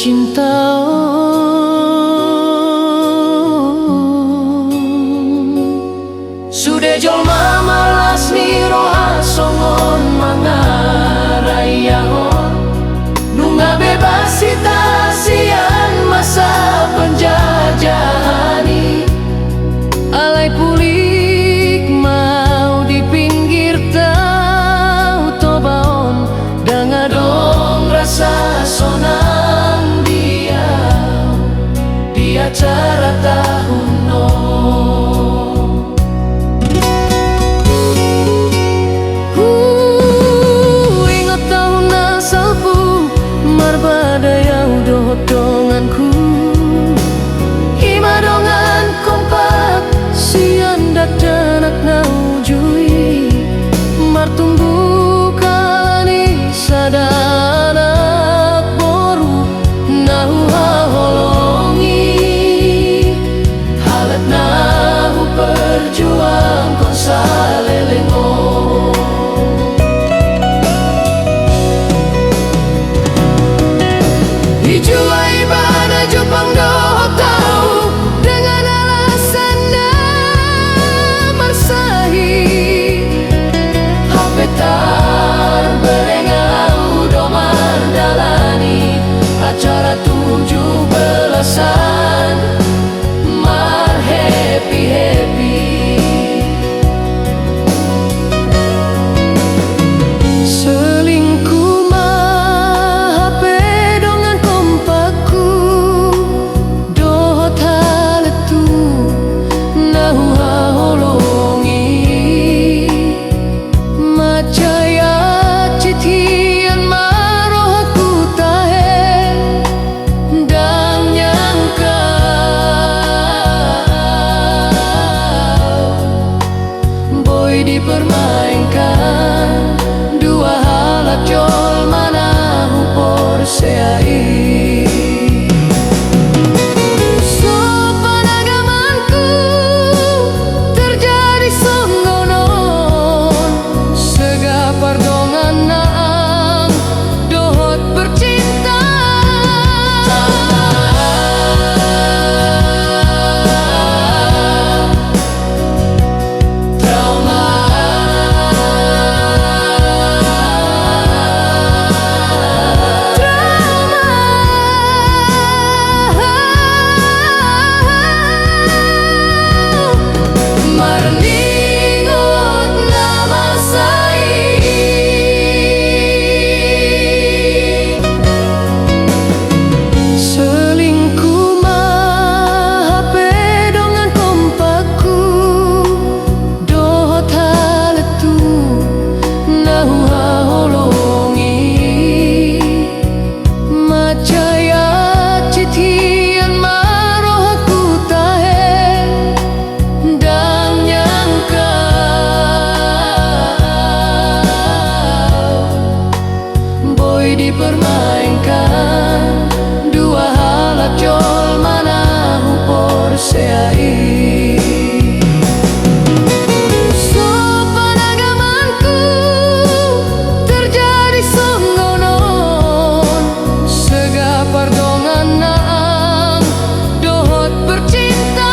cinta. Sudah jolma malas niroha songon mangarayahon nunga bebas sitasian masa penjajahani. Alai pulik mau di pinggir tau tobaon dengar dong rasa sonang di acara tahun no. Ingat tahun asalku marbadaya udah donganku ima dongan kompak sian datenak naujui martumbukan sadanak boru nahu haholongi halat nahu perjuang kon salelengo. Dijuai bana Jepang doh tahu dengan alasan marsahi hapetar berengau domar dalani acara 17-an mar happy. Selingkuh mah HP dongan kompakku doh taletu nahu haholongi macaya citian maroh aku tahe dang nyangka boy dipermainkan dua halak jol mana hupor seai. Sopan agamanku terjadi songgonon segapar dongan naang dohot bercinta. Marningot nama sai selingkuh mah HP dongan kompakku doh taletu nahu haholongi macaya citian maroh aku tahe dang nyangka boy dipermainkan dua halak jol mana hupor seai. Sopan agamanku terjadi songgonon segapar dongan naang dohot bercinta.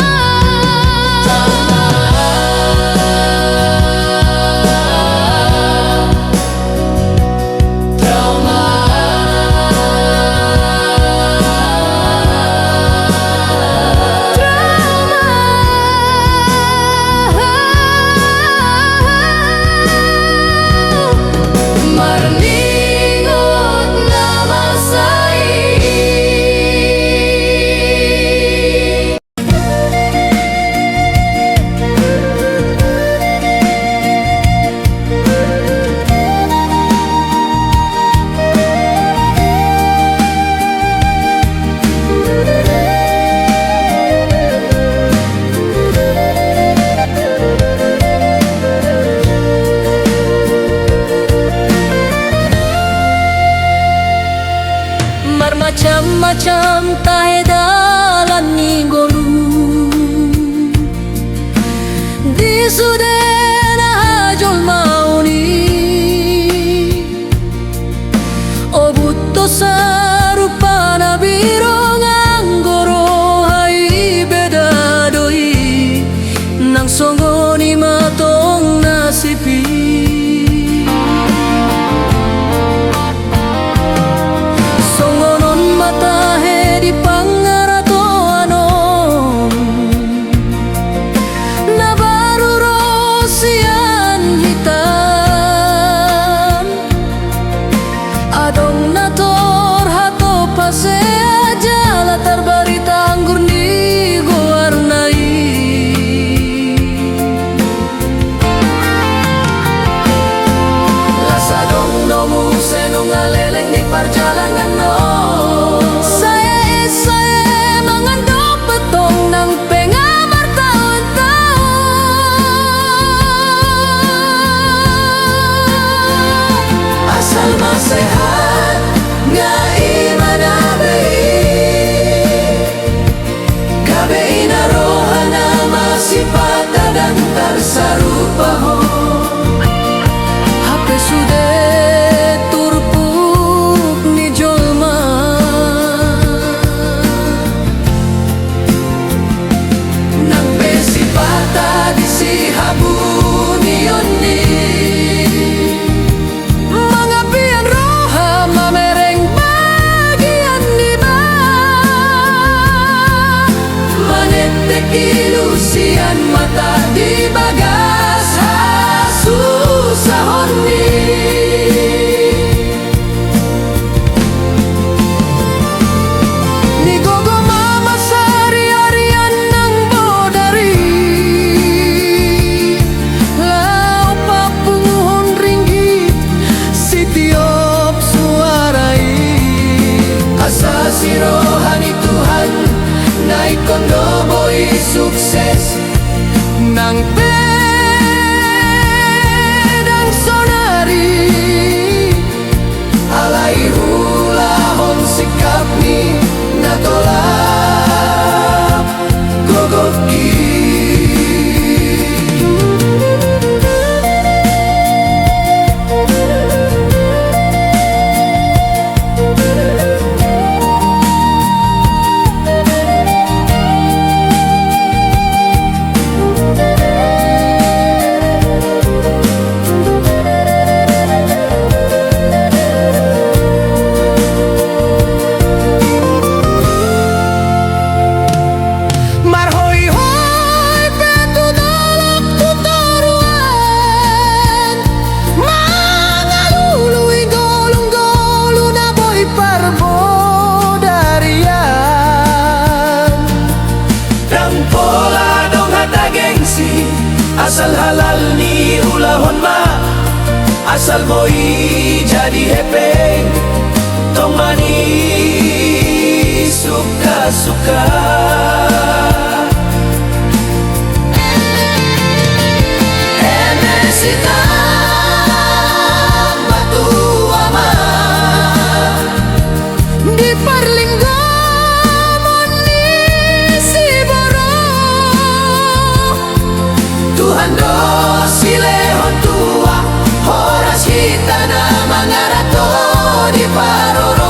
Marningot nama sai macam-macam tahe dalan ni golu di sudena hajol mauni o butto sarupa nabi songoni matong nasipi. Songonon matahe di pangarato anon na baru rosian hitam adong nator hato pase aja latar barita anggur ni warnai. Lasadong nomu senung ngaleleng di perjalanan no. Saya mengandung petong nang pengamar tahun-tahun. Asal masehat ngai manabei kabei na rohana masih patah dan tersarupa ho. Hape sudah turpuk ni jolma nang besi patah di si habu ni yoni. Mangapian roha mamereng bagian ni ba manetek ilusian mata di bagas hasusahon ni. Ni gogo mama sari-arian nang bodari lau papunguhon ringgit sitiop suarai. Asa si rohani Tuhan naik kondo boy sukses nang pedang sonari alai hulahon sikap ni natolak gogoki. Marhoi-hoi petu dolok tutoruan mangalului golong-golu na boy parbodarian. Dan pola dong hata gengsi asal halal ni ulahon ma asal boy jadi hepeng tong mani suka-suka. Enesita batu aman di perlinggo moni si boro Tuhan do silehon tua horas hitana mangarato di paroro.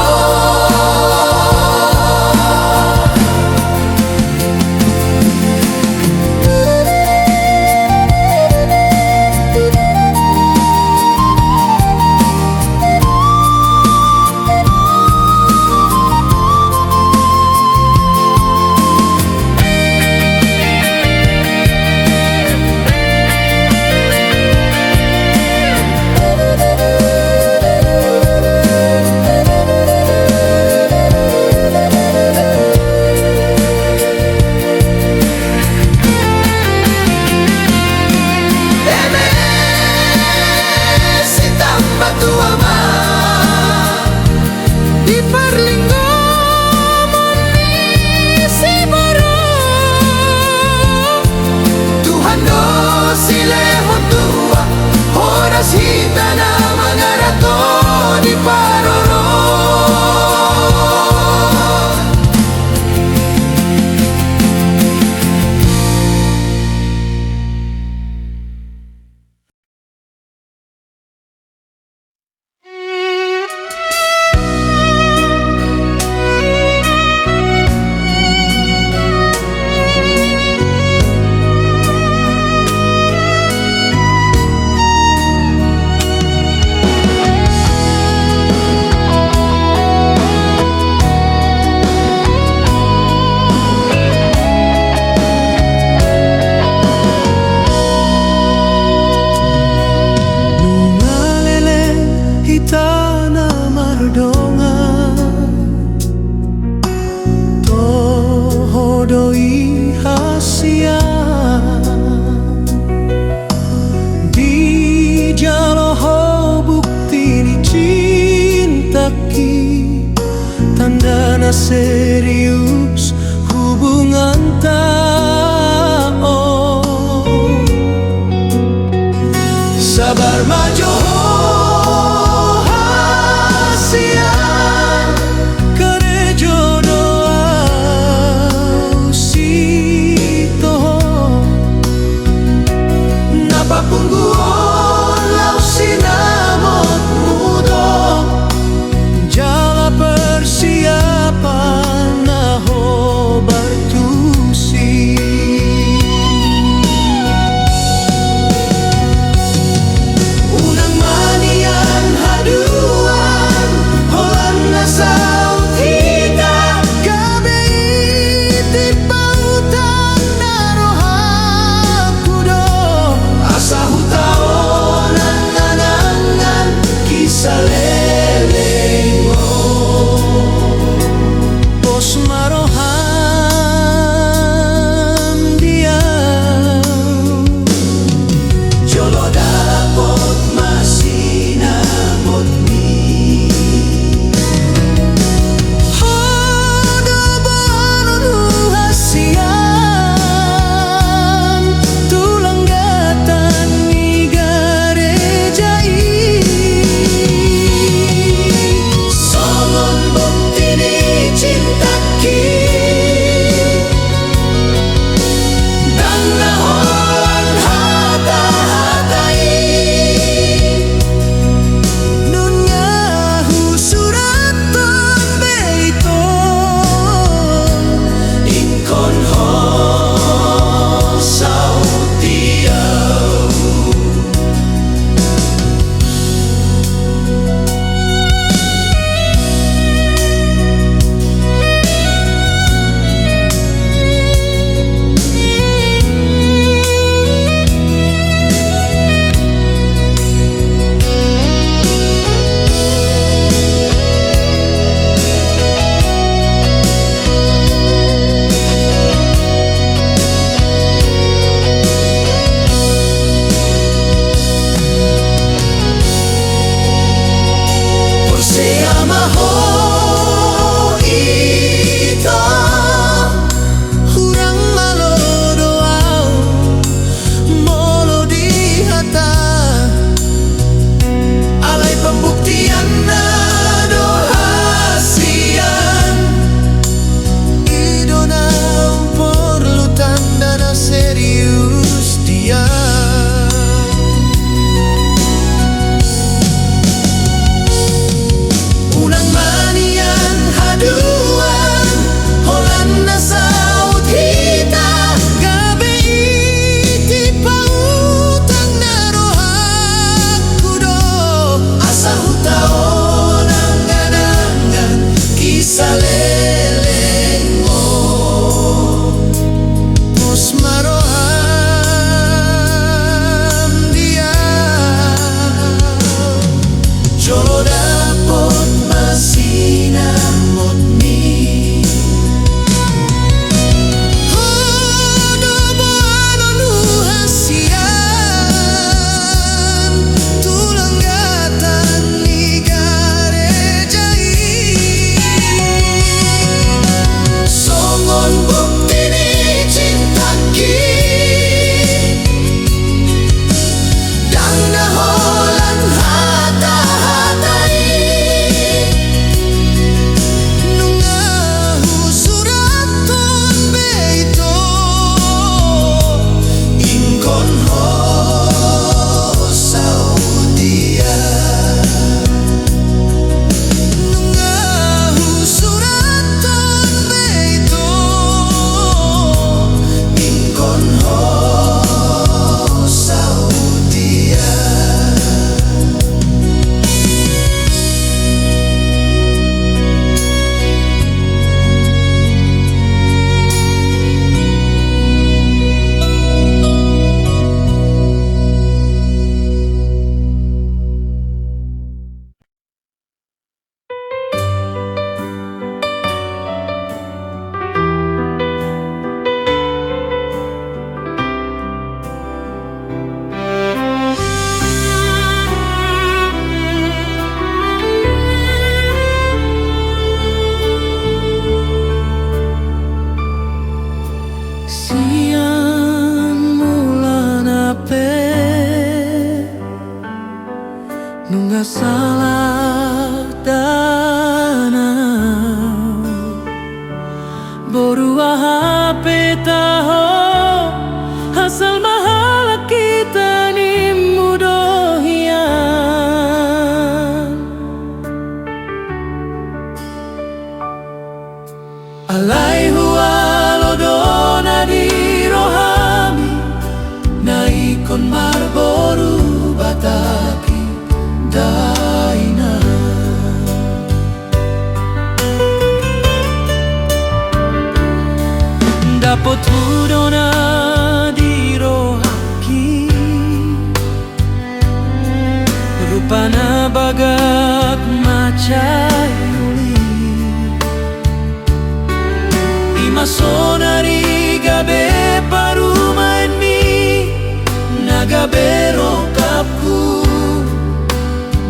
Barmajo hasia karejo doa sito napapungguon lau sinamot mudo jala persiapan naho bartusi. Una salah dana Borua HP taho Asal mahala kita ni mudohian Alaihu alodona di rohami Naikon marboru bataki daina Dapot hudona di rohaki Rupana bagak macayuli Imasonari gabe parumain mi Nagabe rokapku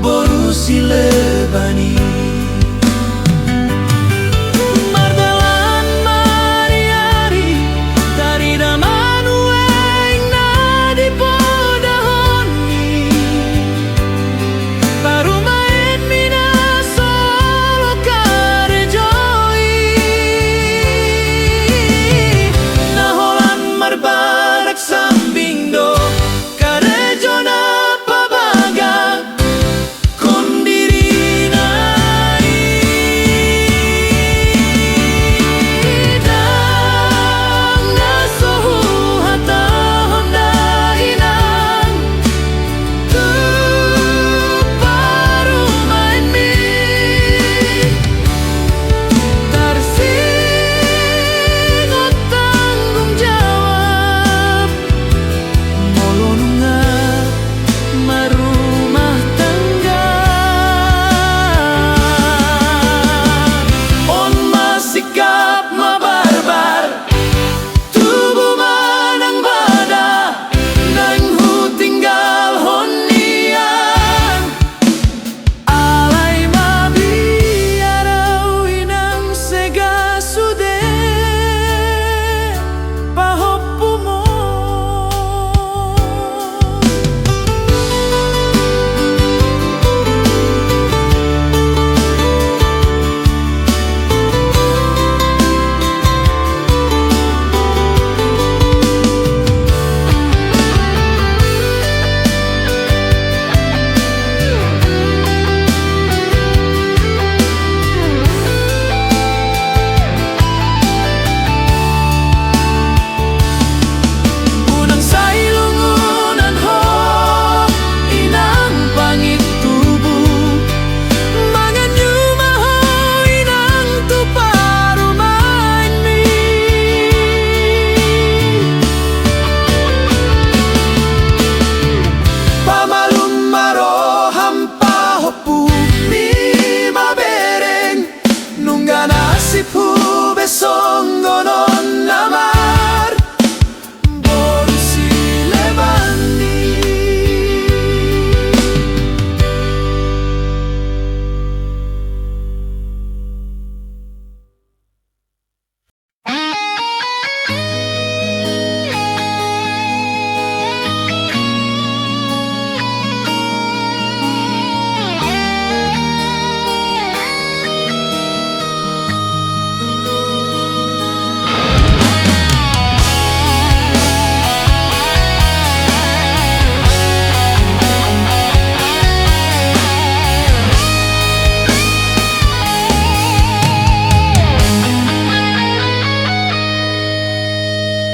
Boru silebani Mardalan mariari Dari damanu eng nadi podahoni Parumain mina solo karejoi Naholan marbarak sambing do Karejona pabaga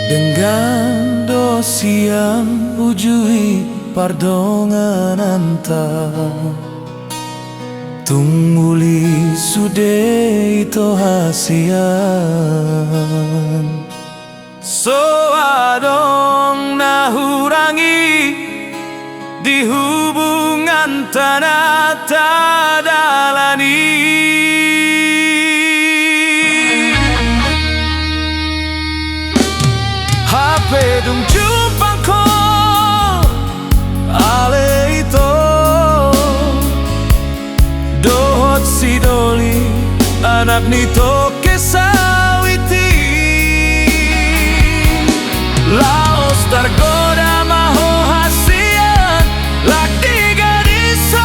Dengan dosian ujui pardongan anta Tungguli sude ito hasian So adong nahurangi di hubungan tanah tadalani Pedung jumpa ko ale ito dohot si doli anak nito kesawiti laos tergoda maho hasian laki gadis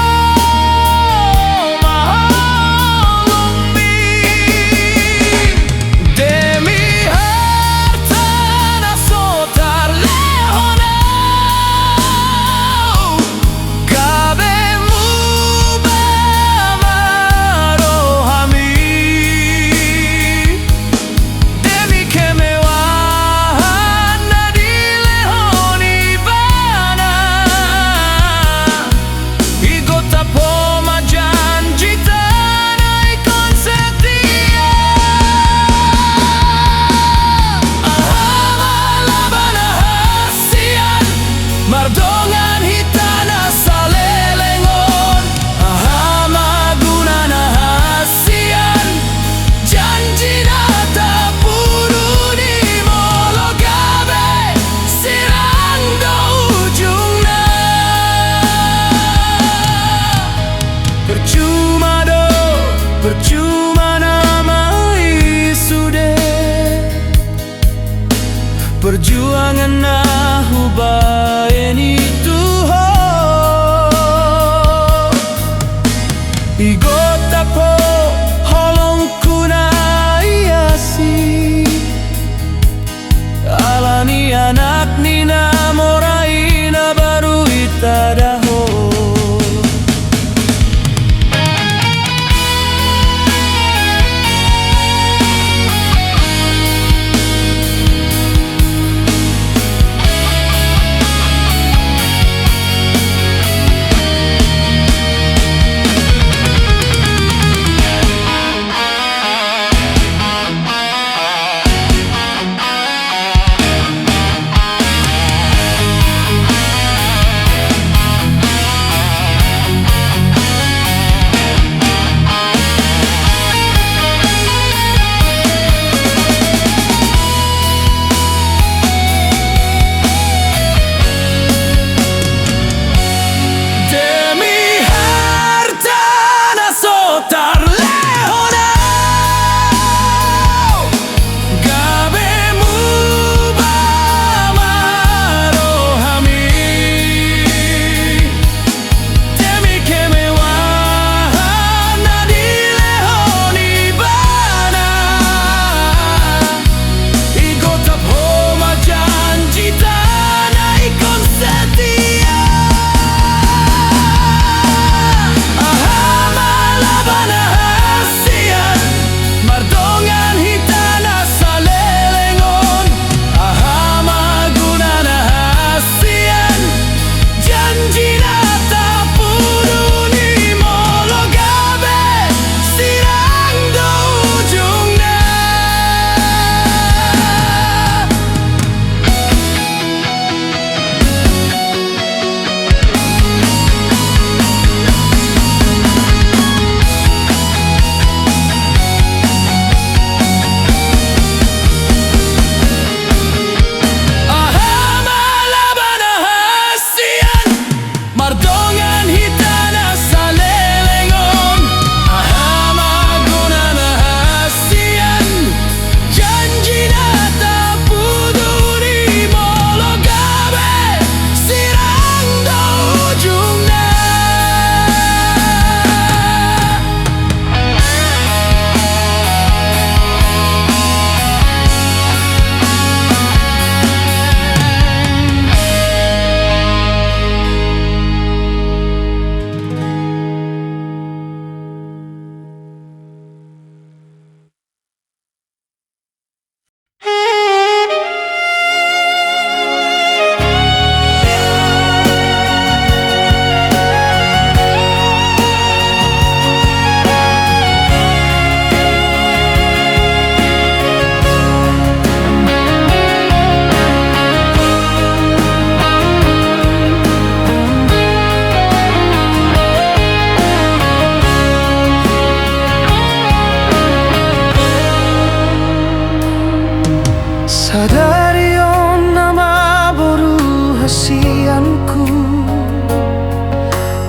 rahasianku.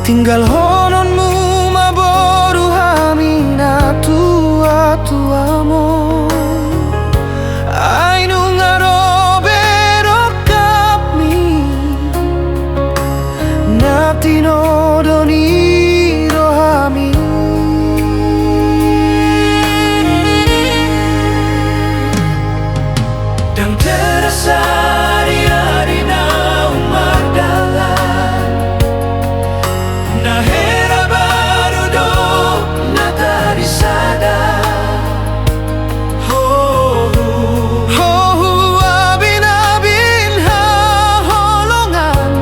Tinggal hononmu maboru hamina tua mo. Ainu ngarobe rokapmi natino doni rohami. Dan terasa hari-hari na umadalan na hera baru do na tarisada. Abin-abin ha holongan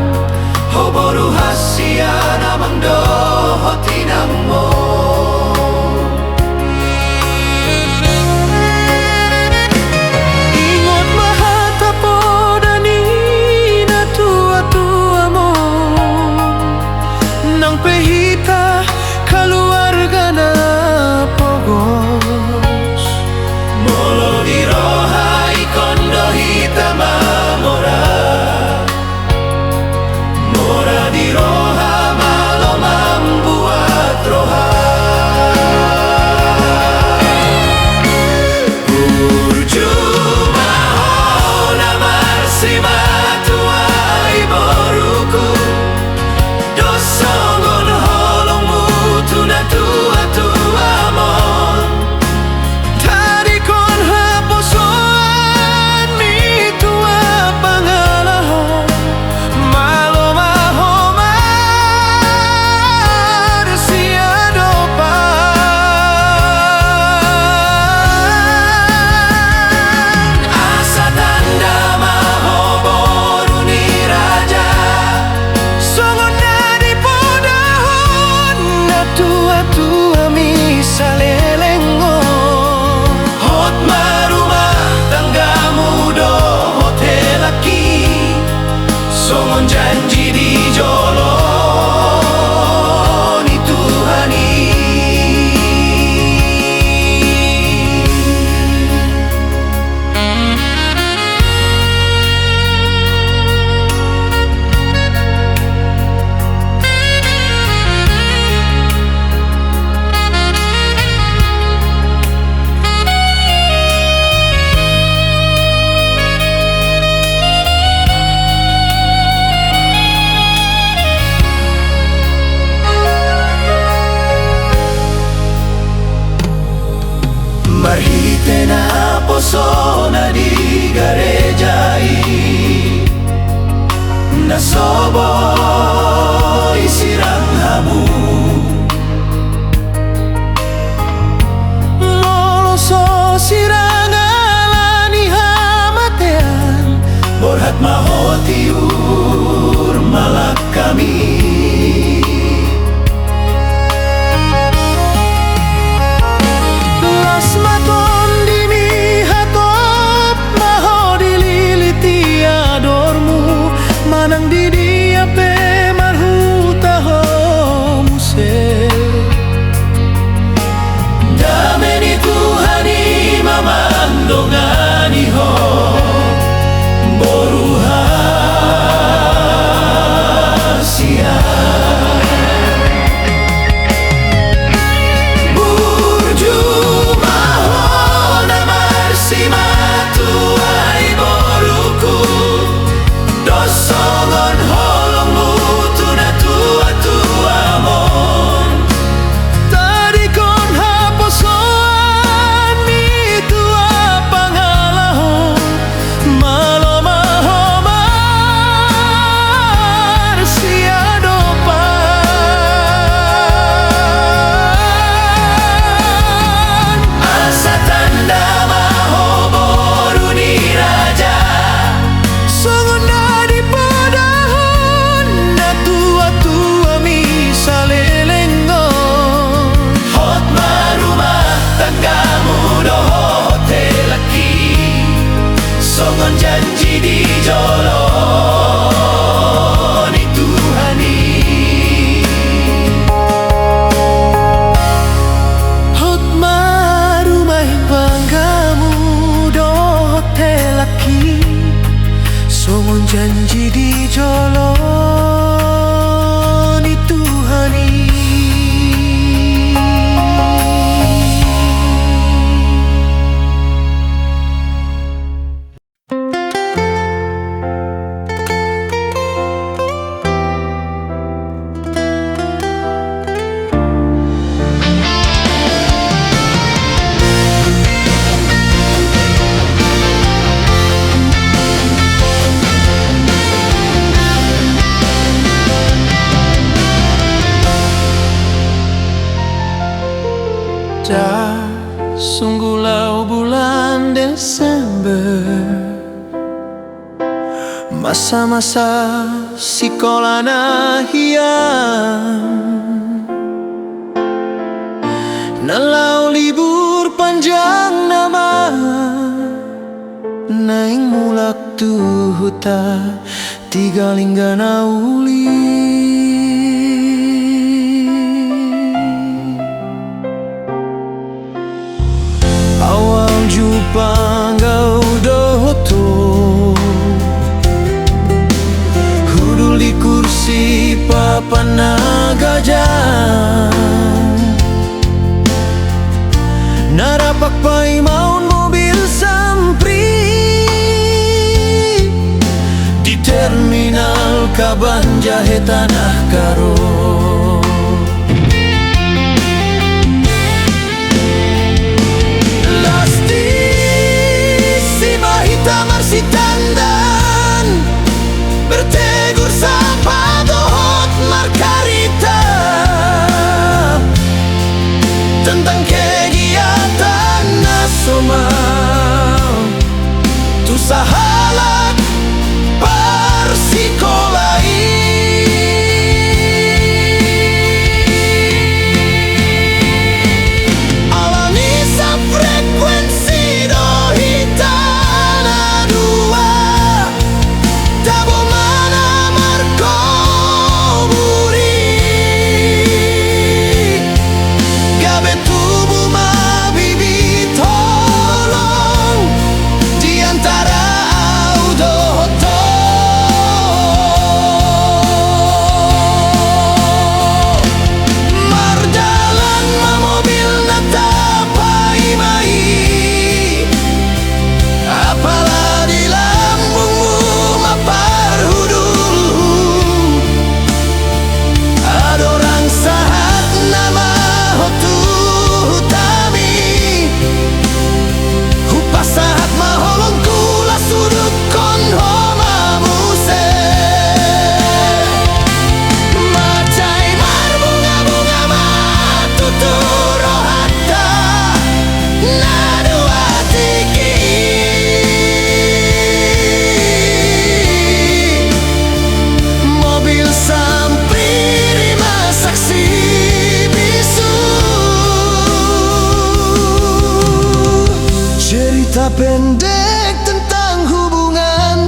ho boru hasia namang do hotinang mo. Ingot mahatapo dani na tua mo nang pehita keluarga na pogos. Molo di roha ikondo hita mamora, mora di roha malo membuat roha. Percuma hona marsima tuai boruku dosongon holongmu tuna tua mon. Tadi kon haposoan mi tua pangalahan malo mahomar siadopan. Asa tanda mahoboru ni raja songon nadi podahon na tua misalelengo. Hot marumah tanggamu do hotel laki songon janji di jolo ni Tuhani. Marhite na posona di garejai nasobo isirang hamu. Moloso sirang alani hamatean borhat mahotiur malak kami. Lasmaton dimi hatop maho dililiti adormu manang didi ape marhuta ho muse. Dameni Tuhani mamandongani ho boru hasia. Songon holongmu ada sungguhlah bulan Desember, masa-masa sekolah nahian, nalau libur panjang nama naing mulak tu huta tiga linggana uli. Awal jumpa ngau doto hudul di kursi papan nagajang, narapak pai maun mobil sampri di terminal Kabanjahe Tanah Karo. Lasti si mahita marsitandan bertegur sapa dohot markarita tentang kegiatan nasional tu sahalat persikolai. Alami sa frekuensi dohitana dua tabo mana marko buri gabe tubuh mabibi tolong diantara audoto mardalan mamobil natapai mai apalah di lambungmu mapar hudul ada orang sahat nama hotu hutami hupas sahat maholong kula sudut kon homa muse macai marbunga-bunga matuturo hatta nadua tiki mobil sampri rima saksi bisu cerita pendek tentang hubungan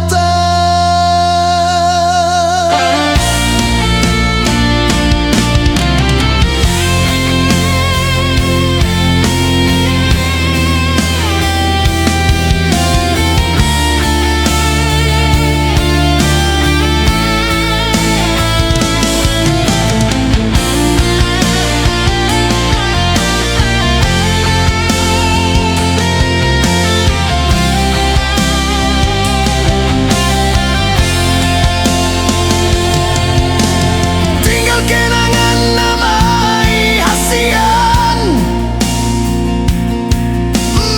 tinggal kenangan namai hasian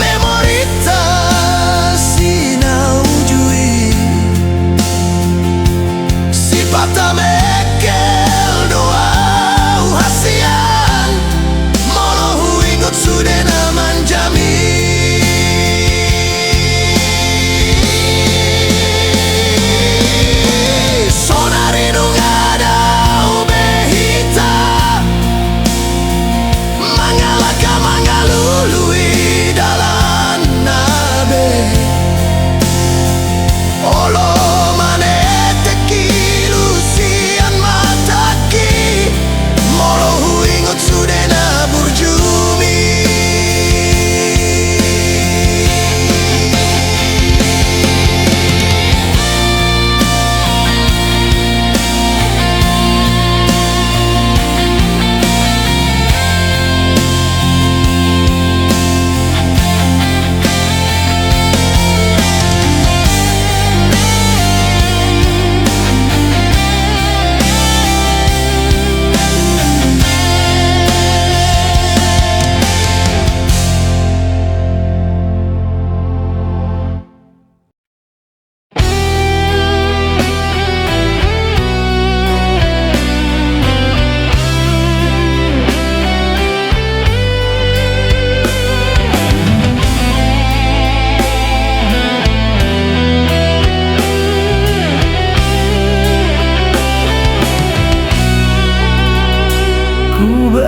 memorita sinaujui sipata mekel doa hasian mono huingut sudena manjami sonare nungada ubehita mangalaka mangalului dalan nabe olo manete kilusia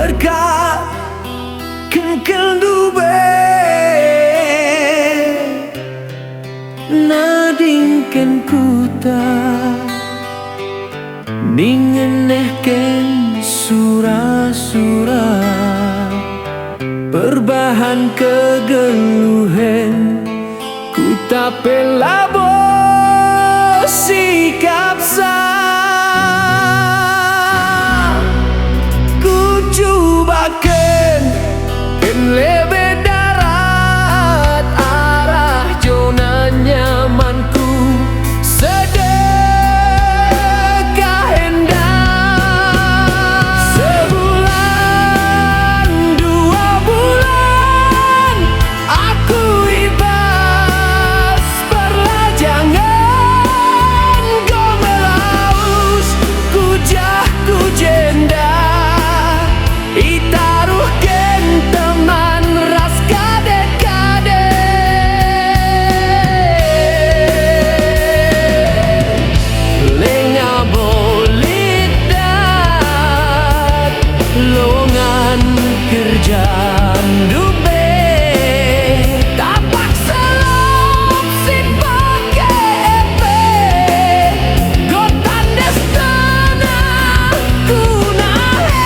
berkat kengkel dube nadingken kuta ningenehken sura-sura perbahan kegeluhen kuta pelabo sikap ku cobakan lebih darat arah zona nyamanku sedekah hendak sebulan 2 bulan aku ibas perlajangan gomelaus kujah ku jenda itaruh teman ras kade-kade lenga bolit dat lowongan kerjaan dube tapak selop sin pake gotan destana kunahe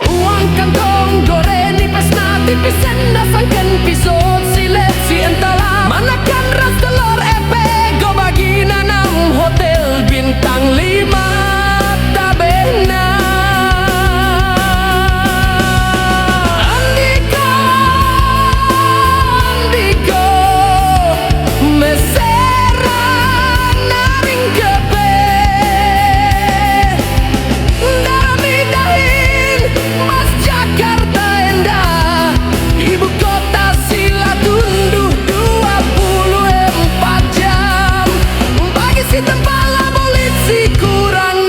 uang kantong goreng nipis natipis endasangkan pisau sileksi entahlah manakan ras telur epe go bagi nanam hotel bintang 5 tabena andiko andiko mesera naring kepe daramidahin mas Jakarta endah ibu kota sila tunduh 24 jam bagi si tempala polisi kurang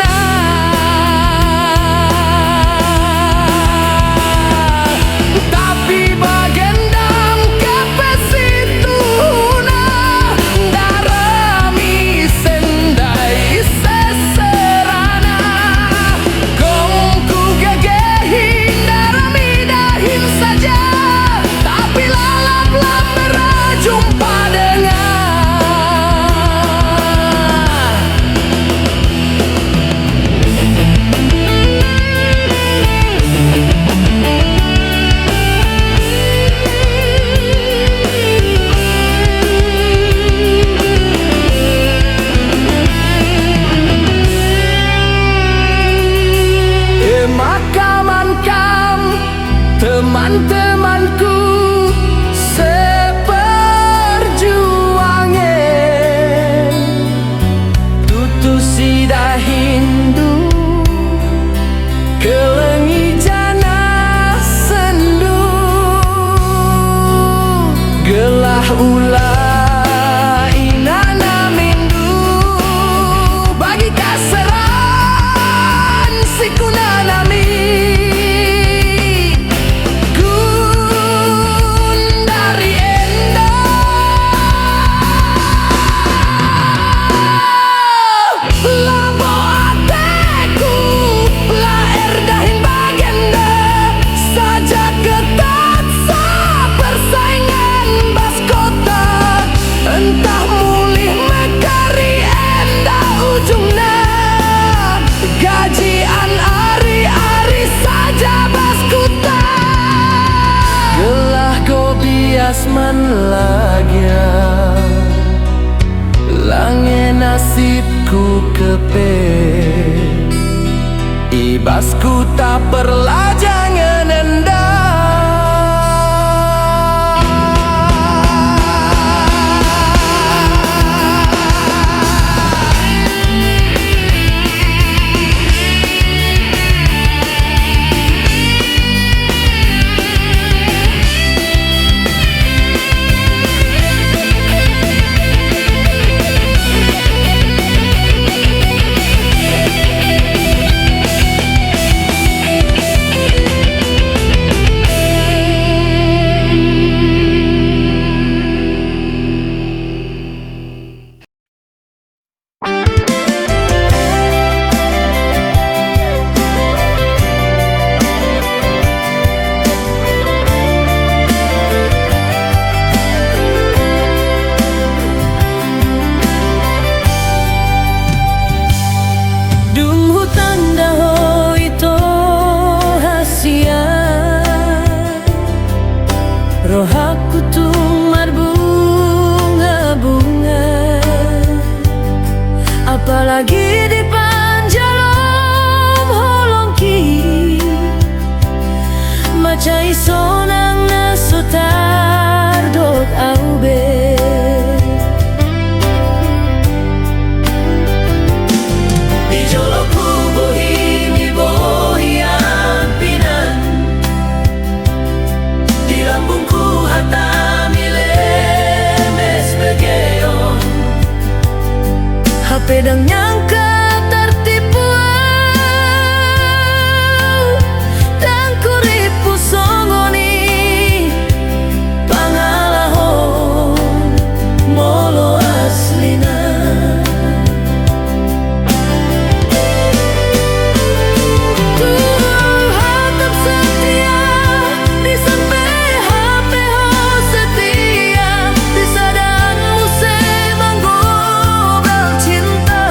tapi bagendam kapesituna darami sendai seserana kongku gegehin darami dahin saja tapi lalap-lap berjumpa dengan Makaman teman-temanku seperjuangan tutu sida Hindu kelengi jana sendu gelah ulah inana mindu bagi kaseran si kunanami dari endo lambo ateku lahir dahin bagenda saja ketat sa persaingan bas kota entah mulih mekari endah ujungna gajian ari-ari saja bas kuta gelah gobias man lagya lange nasibku kepe ibasku tak perlajangan endah apalagi di panjalom holongki macai sonang nasutar dot aube. Di joloku bohimi bohian pinan, di lambungku hatami lemes begeyon. Pedang nyangka tertipu dan kuripu songoni pangalahon molo aslina. Tuh hatap setia di sampai HP ho setia di sadanmu semanggo cinta.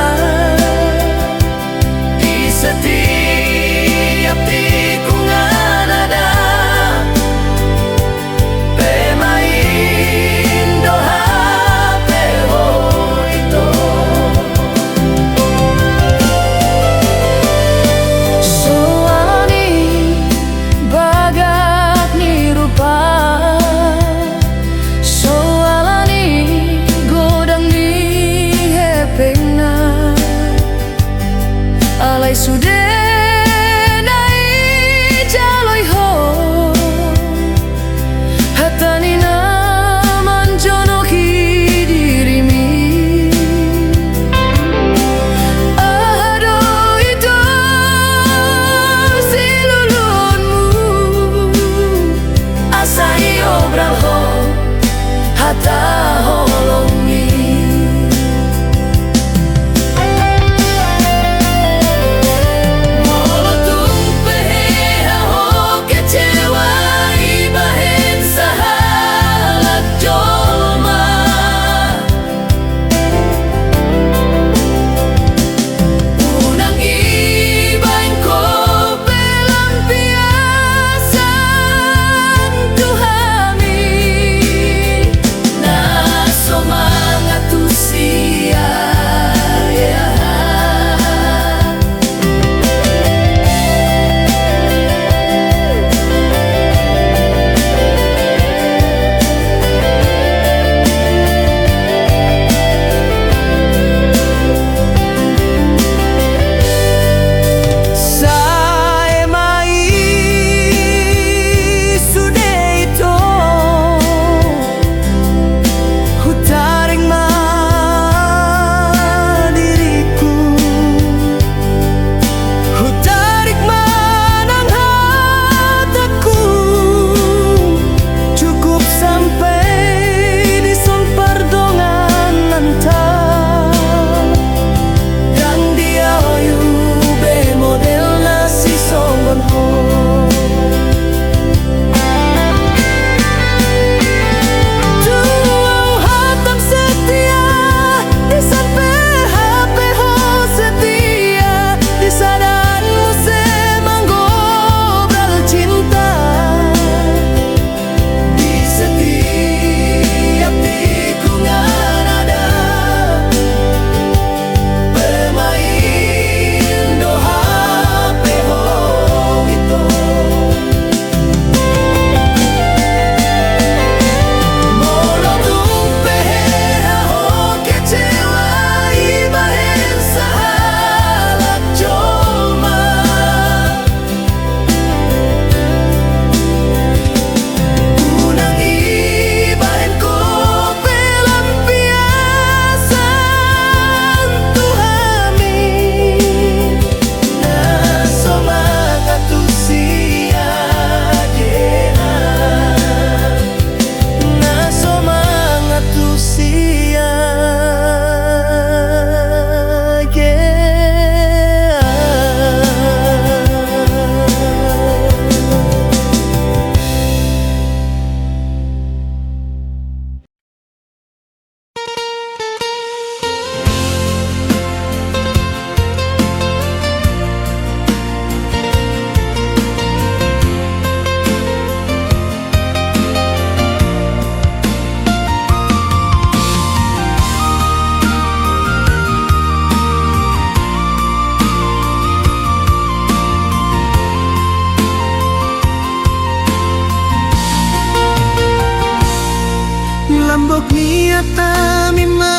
kata mima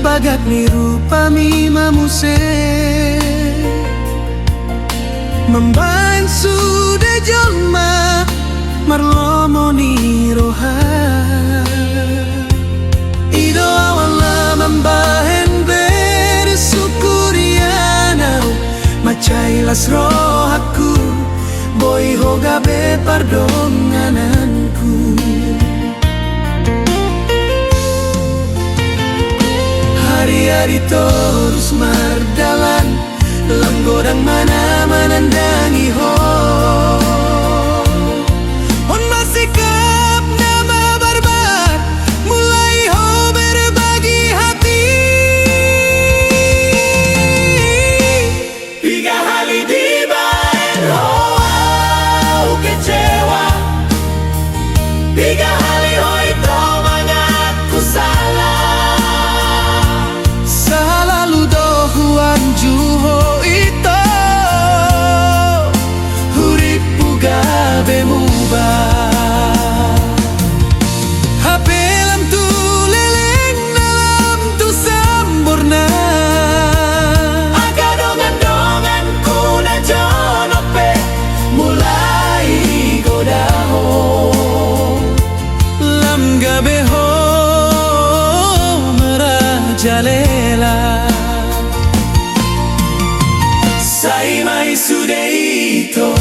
bagat ni rupa mima muse membain sudah jolma marlomo ni roha ido awala membahen bersukurianau macailas rohaku boy hoga be pardongananku hari-hari terus mardalan lenggodang mana menandangi ho on masih kap nama barbar mulai ho berbagi hati tiga hari dibaen ho kecewa tiga hari ho itu mengaku salah lu dohuan juho ito huripu gabe muba hapelam tu leleng dalam tu sempurna agadongan-dongan ku na jonope mulai godaho lam gabe ho merajalela sai mai sudeito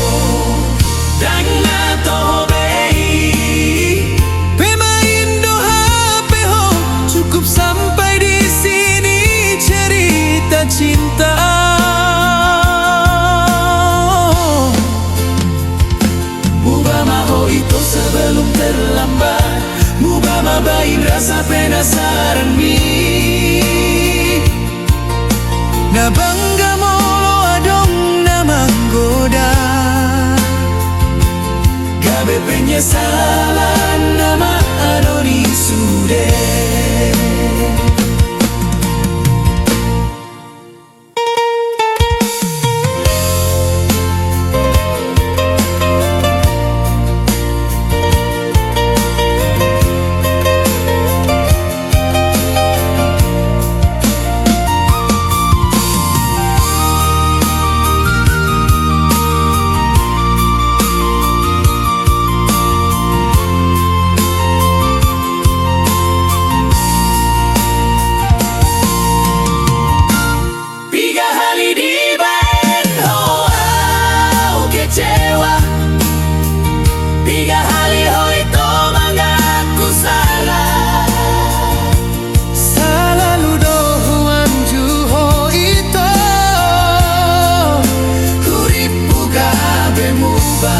dan nato bei pemain doha peho cukup sampai di sini cerita cinta mubama ho itu sebelum terlambat mubama bain rasa penasaran mi na bangga molo adong na manggoda gabe penyesalan nama adoni sude tiga hari ho itu mengaku salah lu dohuan juho itu huripu gabe muba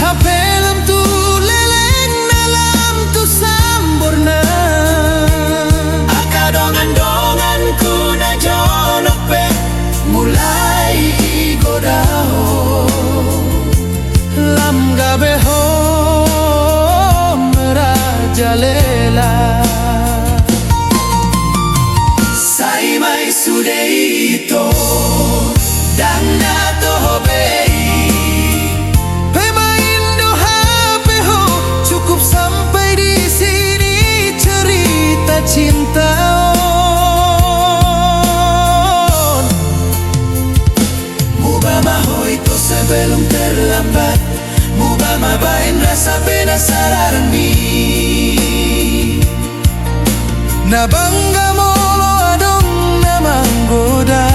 hapelam tu leleng dalam tu sempurna akadongan-dongan ku na jonope mulai godaho lam gabe ho merajalela sai mai sudeito dan nato bei pemain doha peho cukup sampai di sini cerita cinta mubama ho itu sebelum terlambat mubama bain rasa penasaran mi na bangga molo adong na manggoda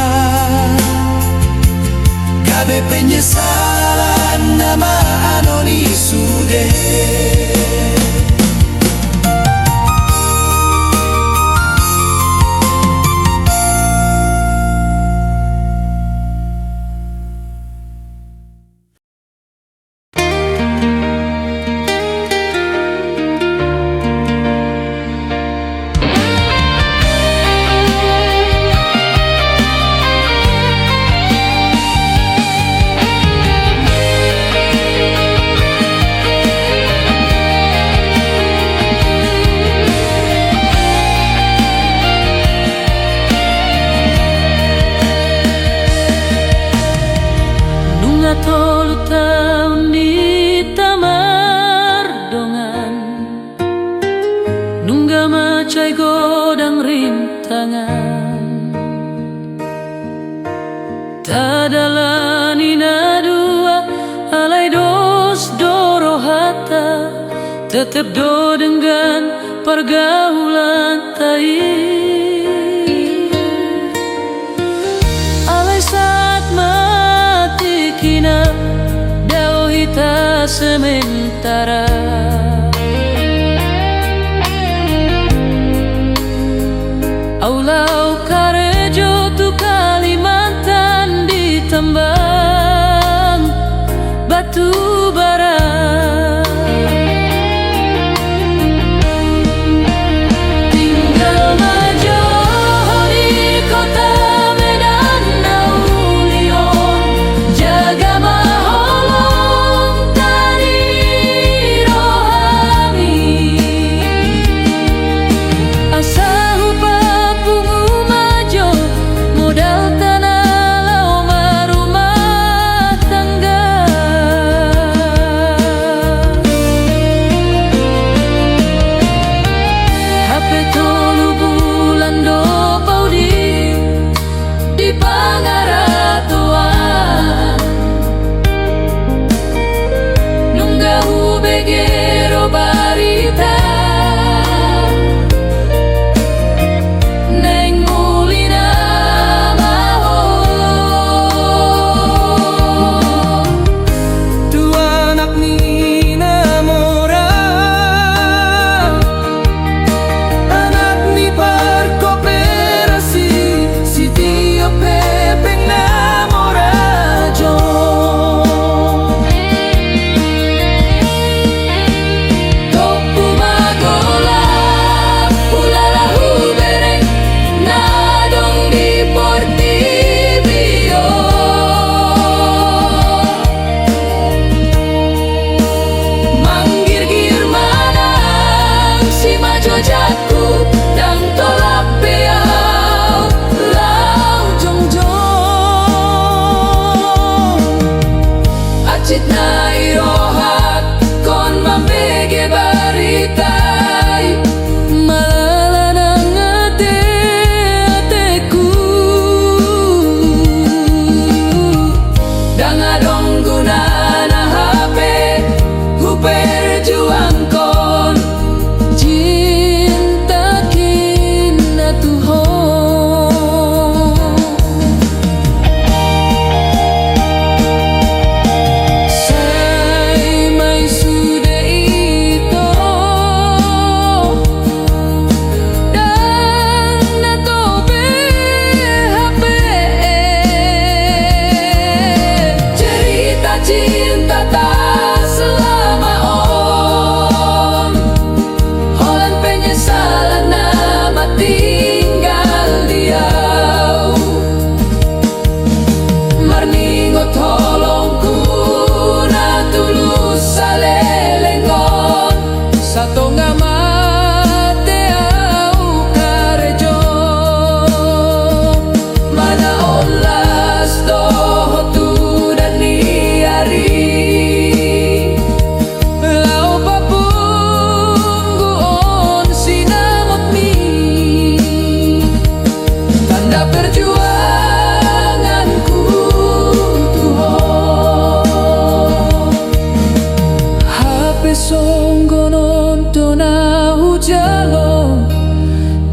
Tadalani na dua alai dos doro hata tetep do dengan pergaulan tai alai saat mati kina dao hita sementara aulau karejo tu Kalimantan ditambang batu bara tinggal majo di kota Medan Naulion jaga maholong tani rohami asa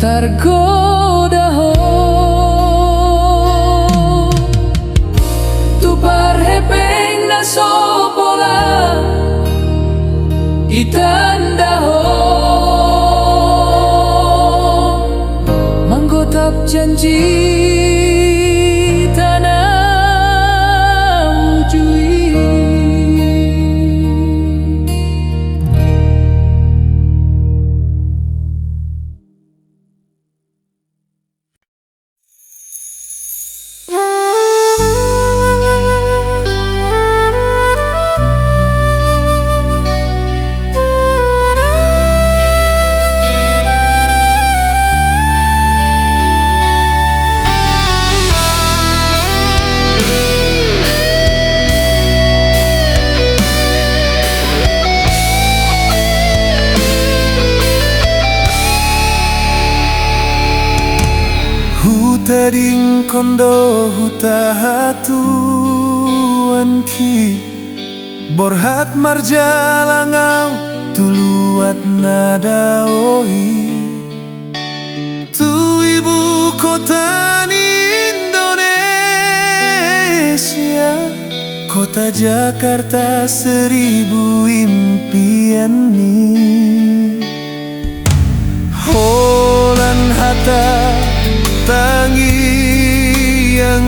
tergoda ho tu parhepeng na sopola itanda ho manggotap janji tanah ujui. tading kondo huta hatuan ki borhat marjalangau tuluat nadaoi tu ibu kota Indonesia, kota Jakarta seribu impian ni holan hata tangi yang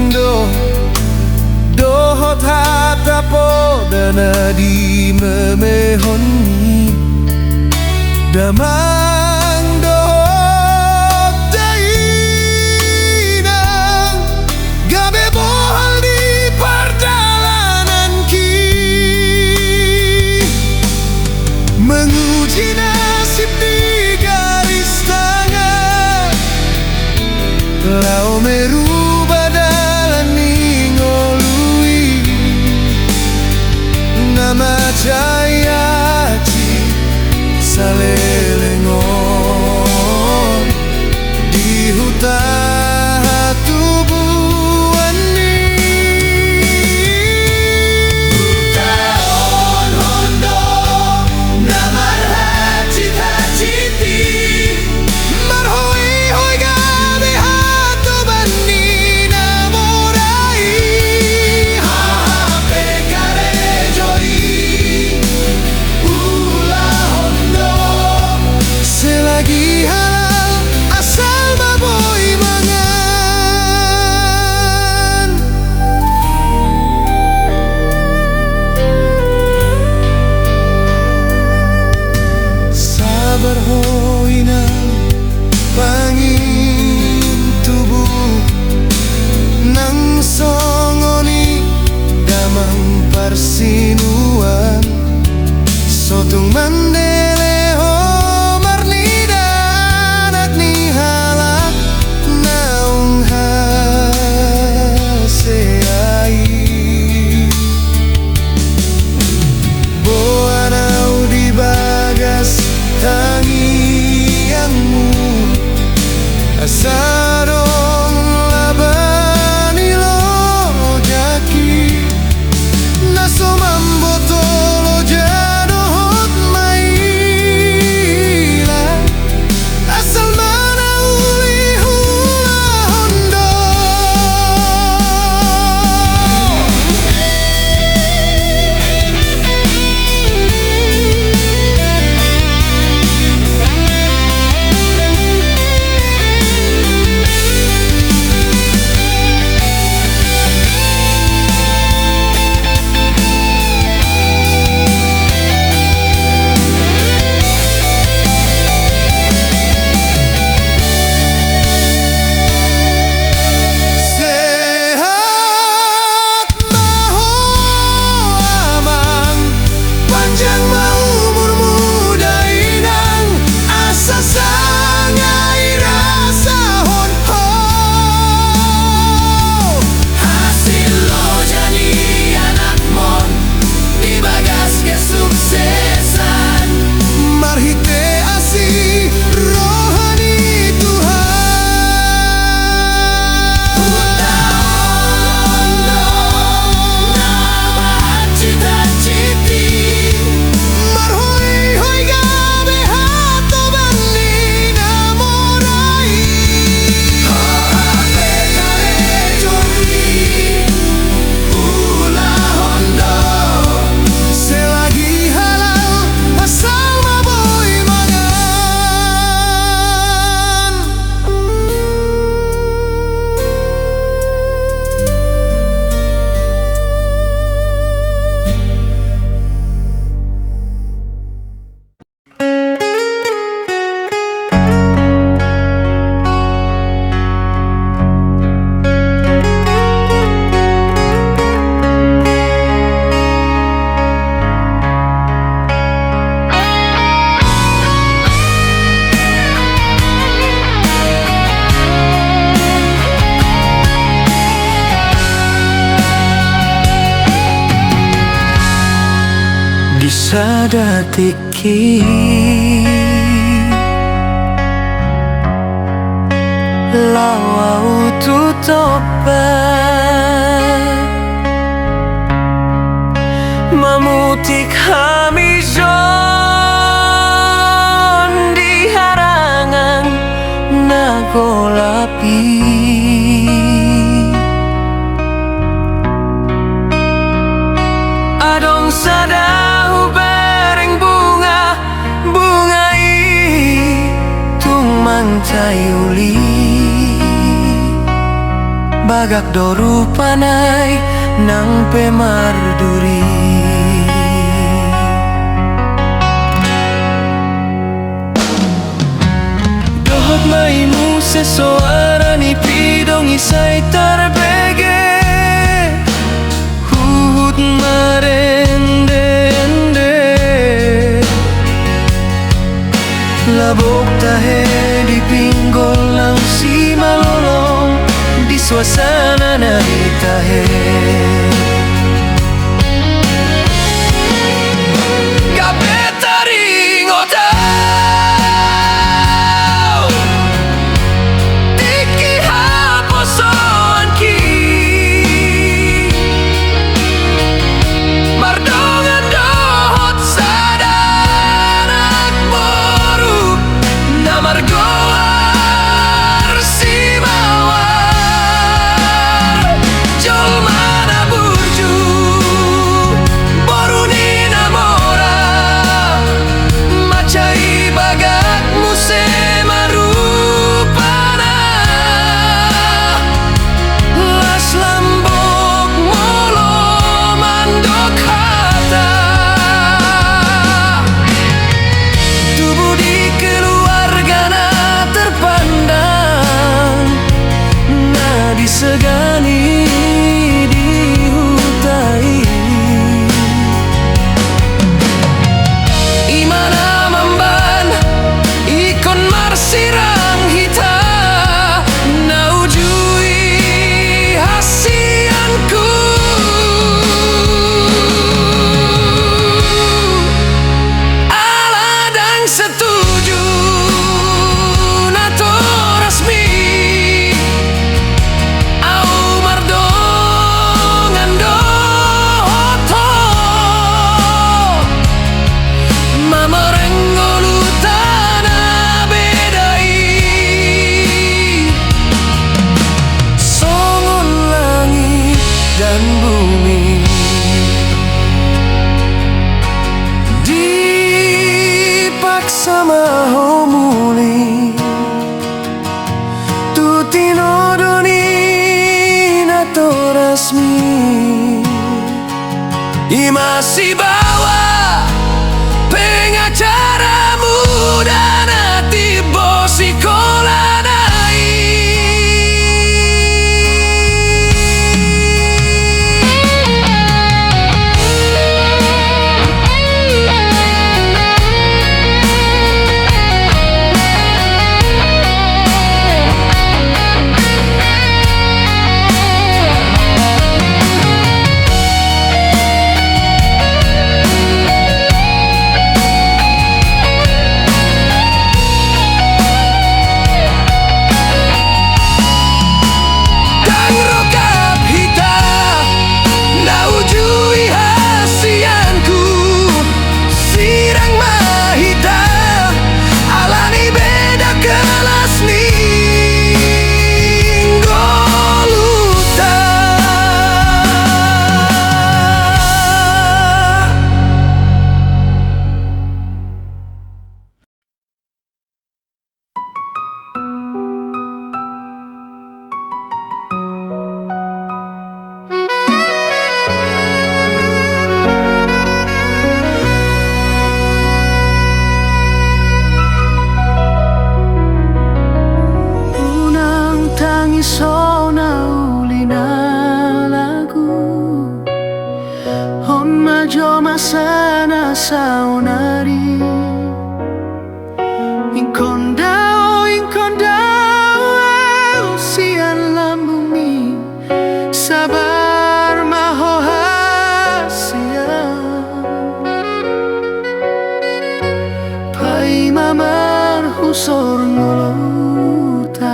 dohot hata podana di memehon ni damang dohot dainang gabe bohal di perjalanan ki menguji nasib di garis tangan lau merubah dalan ningolui nama jayaci salelengon di hutan tubuhan ni Taon hondo namar hacit-haciti marhoi hoi gabe hato bani namorai hape karejoi ulah hondo selagi halal asal baboy mangan sabar hoi nang pangin tubuh nang songoni damang parsinuan sotung mandele ho marnida anak ni halak naung haseai boanau di bagas tangianmu asarong labani lo jaki naso mambotolo jadohot maila asal mana uli hula hondo sehat maho amang panjang mau umur muda inang asa sangai rasa hon ho hasil lo jadi anak mon di bagas kesuksesan marhite asih rohani Tuhan Hondo nama cita-citi marhoi hoi gabe hato bani namorai hape karejoi ulah hondo selagi halal asal maboy mangan di sadatiki lawau tutupan memutik hamizon di harangan nagolapi. Adong sadahu bereng bunga tung mantai uli bagak doru panai nang pemarduri. Dohot maimu sesuara ni pidong isai terbege huhut marende-ende labok tahe di pinggol lang si malolong di suasana na itahe. Segani di hutai imana mamban ikon marsirang hita naujui hasianku aladang setuju nato resmi bumi dipaksa maho muli tu tinodoni nato resmi imasi bawa pengacara muda nati bosi kolanai. Sona ulina lagu Homa joma sana saunari Inkondao usian lambumi Sabar maho hasia Pai mamar husor ngolutan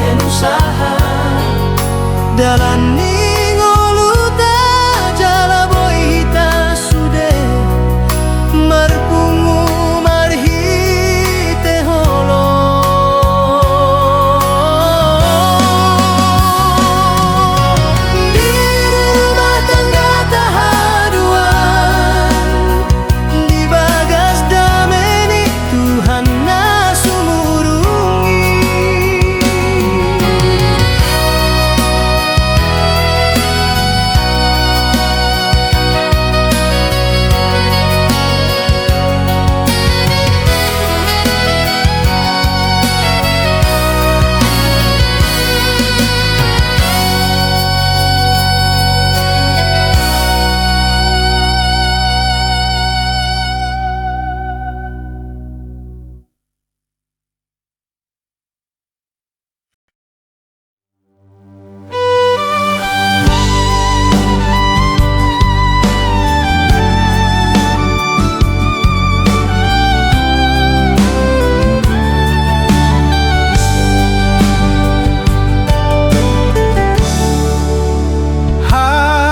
bagen usaha dalan ningoluta jala boita sude marpungu marhite holo di rumah tangga tahaduan di bagas dameni Tuhan na sumurungi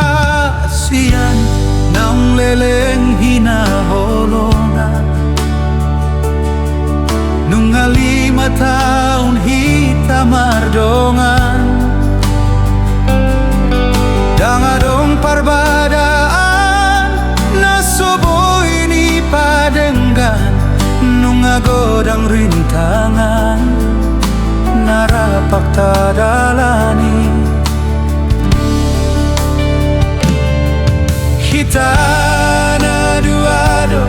Hasian nang leleng hinaholongan nung 5 tahun hita mardongan dangadong parbadaan nasobo ini padenggan nung agodang rintangan narapak tadalani kita na duado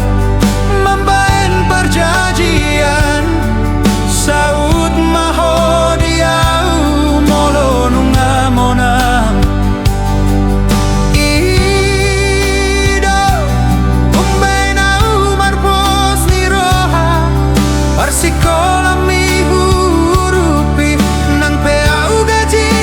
membaen perjanjian saud mahodiau molo nunga monang ido umbenau marpos ni roha parsikola mi hurupi nang peau gaji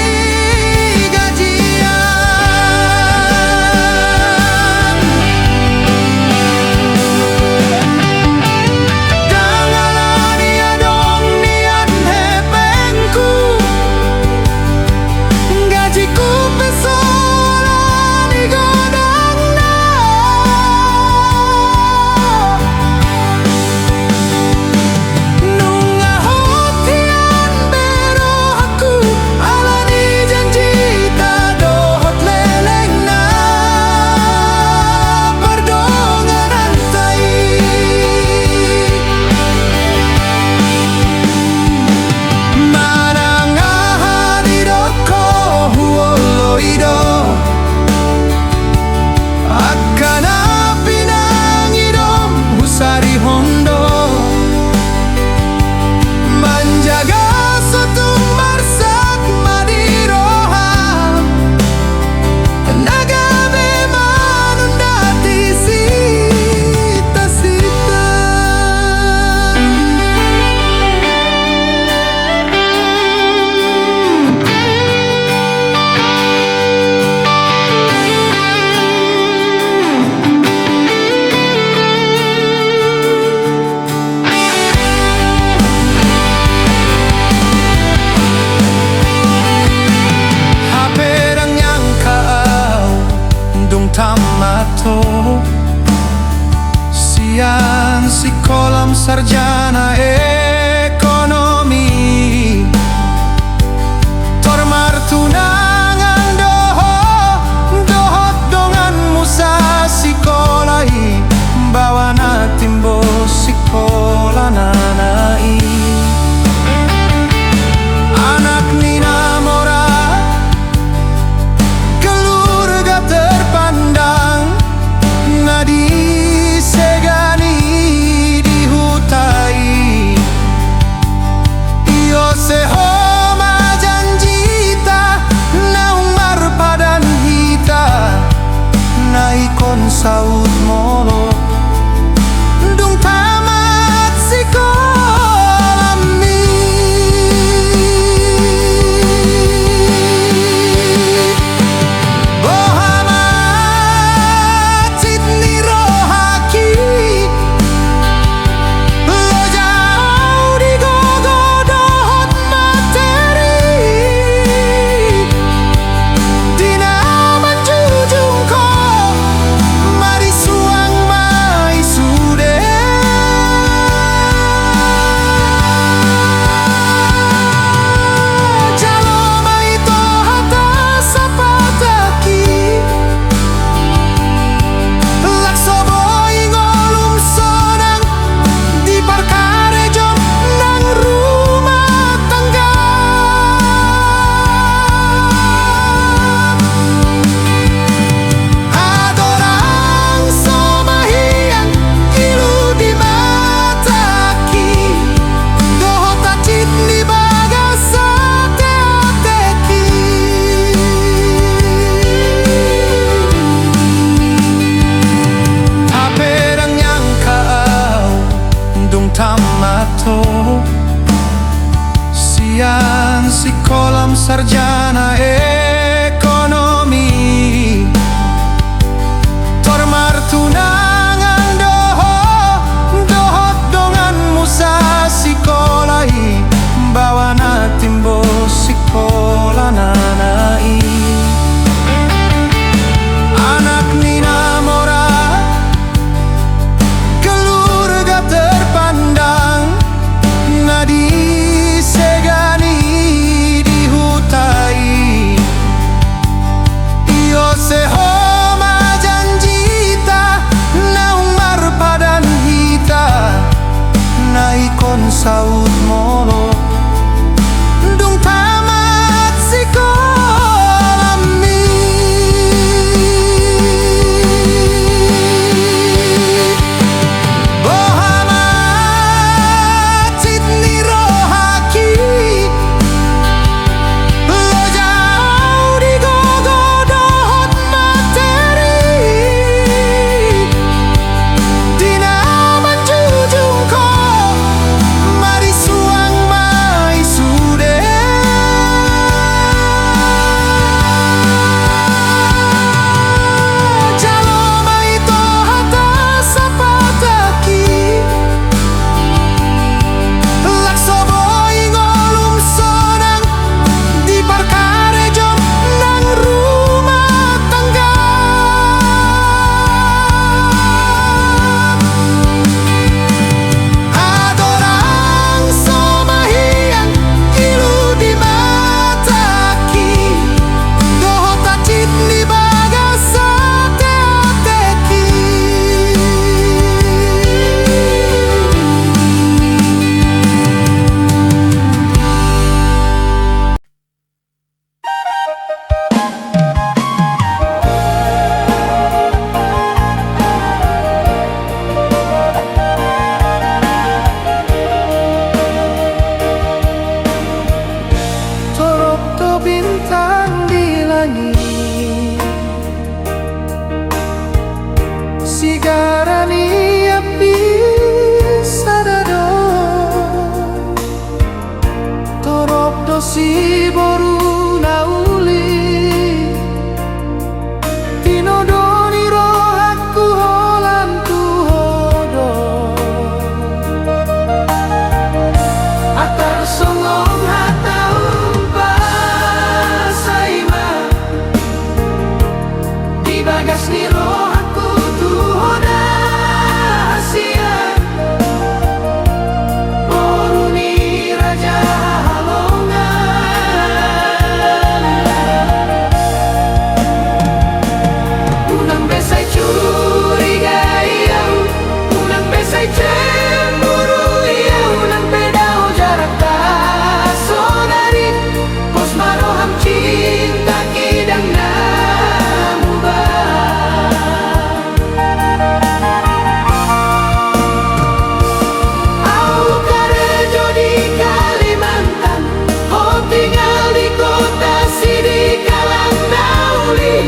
tamato sian si kolam sarjana ekonomi tormar tunangan dohot dongan musa sikolai bawa na timbo sikola nanai anak nina mora keluarga terpandang nadi segani dihutai sarjana ekonomi. Tormar tunangan dohot dongan musa sikolahi, bawa na timbo sikola nanai. Anak Nina Mora, keluarga terpandang, nadi segani dihutai. Iyo sehoma janjita, naung marpadan hita, naikon saud molo. Dung tamat sekolah mi, bohamat Sydney Rohaki, lo jauh di gogo dohot materi. Dina manjujung ko, mari suang mai sude. Jalo mai to hata sapataki, lakso boy ngolum sonang di parkare jom nang rumah tangga. Adorang somahian ilu di mataki, dohot acit di bagasa teateki. Torok to bintang di langit, sigarani api sadado. Torok do si boru nauli, tinodoni rohaku holanku hodo. Atar songong hatau pasaima, di bagas ni rohaku tuhoda hasia. Boru ni raja halongan, unang besai curiga iya, unang besai cemburu iya, unang bedau jarak tak sonari, pos maroham cinta kidang namubah. Au karejo di Kalimantan, oh tinggal di kota Sidikalang Nauli.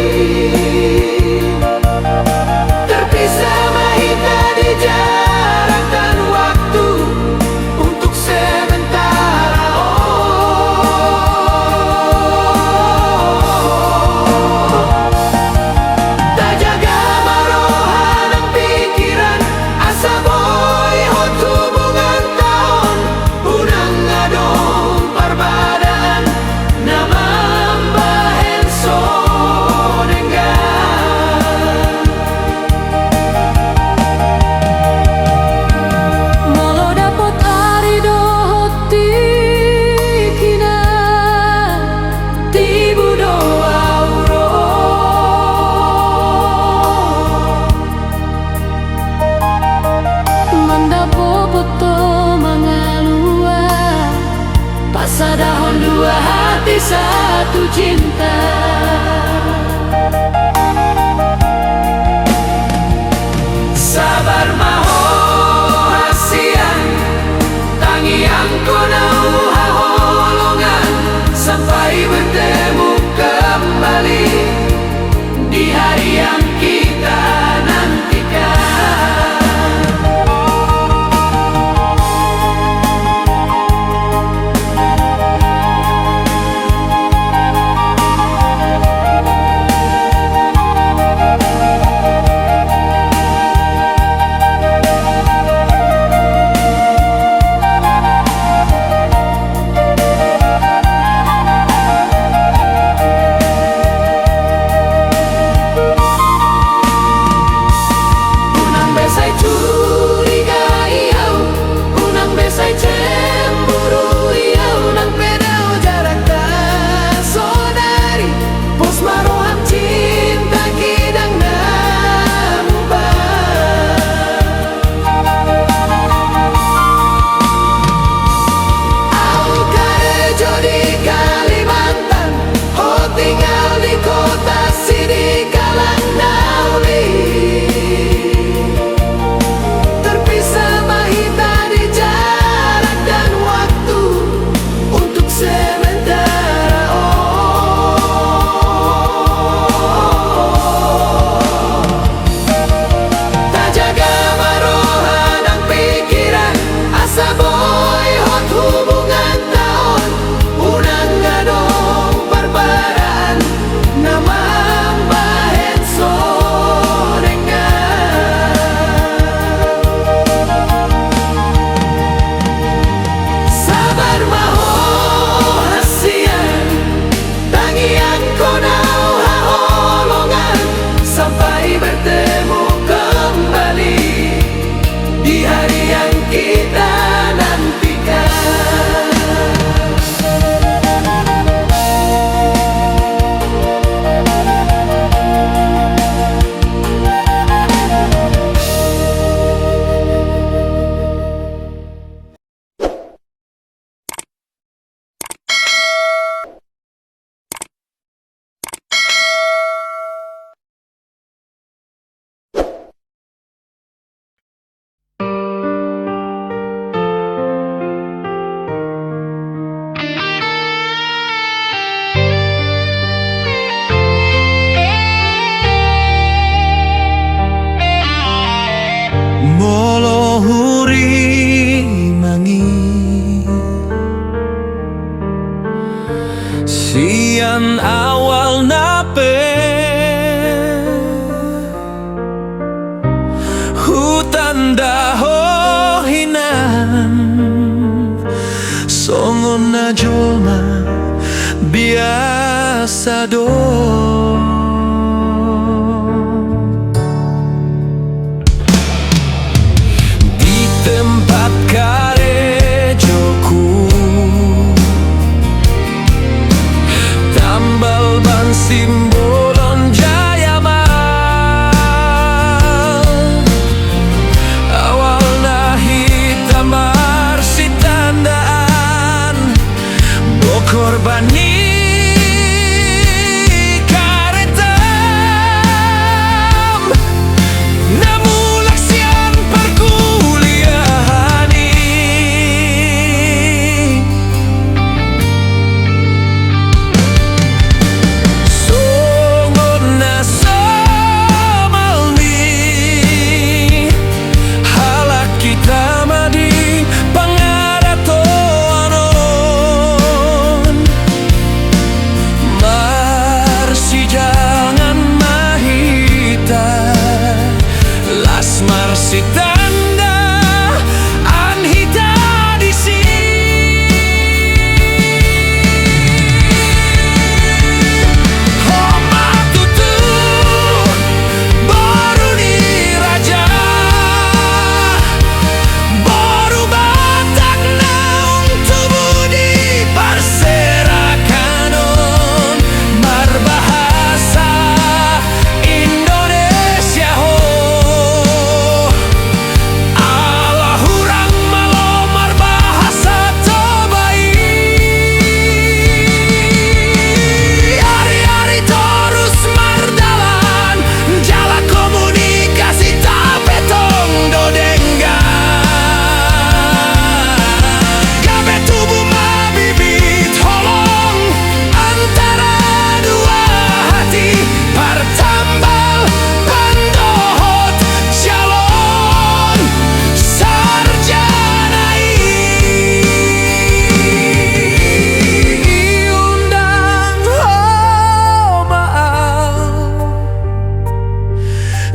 Terpisah mahita di jarak dan waktu untuk sementara. Tak jaga marohan dan pikiran, asa boy hot hubungan tahun, unang ngadong parbadan, nama mbahen sonenggan. Molo dapot ari dohot tikina, tibu doa uro. Mandapo poto mangalua, pasadahon dua hati satu cinta. Sabar maho hasian, tangian konau haholongan, sampai bertemu kembali di hari yang kita nantikan. mangi sian awal nape hutan dahohinan songon najolma biasa do di tempat karejoku tambal ban simbolon jaya awal hitam marsi tandaan bokorbani si tanda anhita di Homa tutu baru di raja baru batak naung tubuh di parserakan berbahasa Indonesia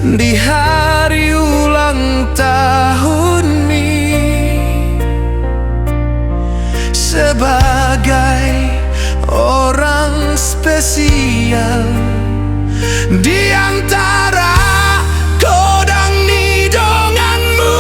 di hari ulang tahun ini sebagai orang spesial di antara kodang nidonganmu.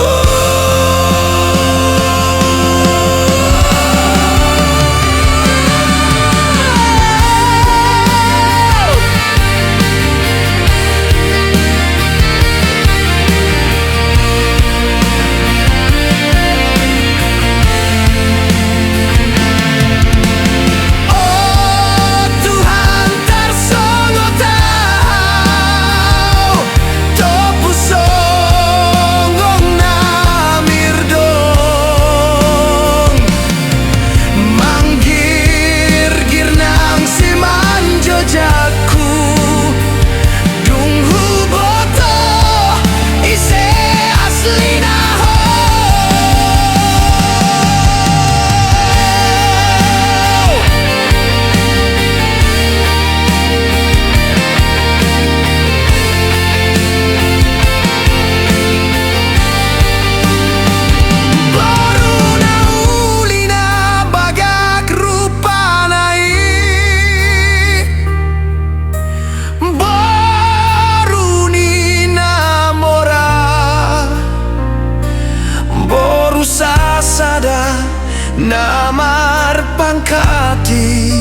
Namar pangkati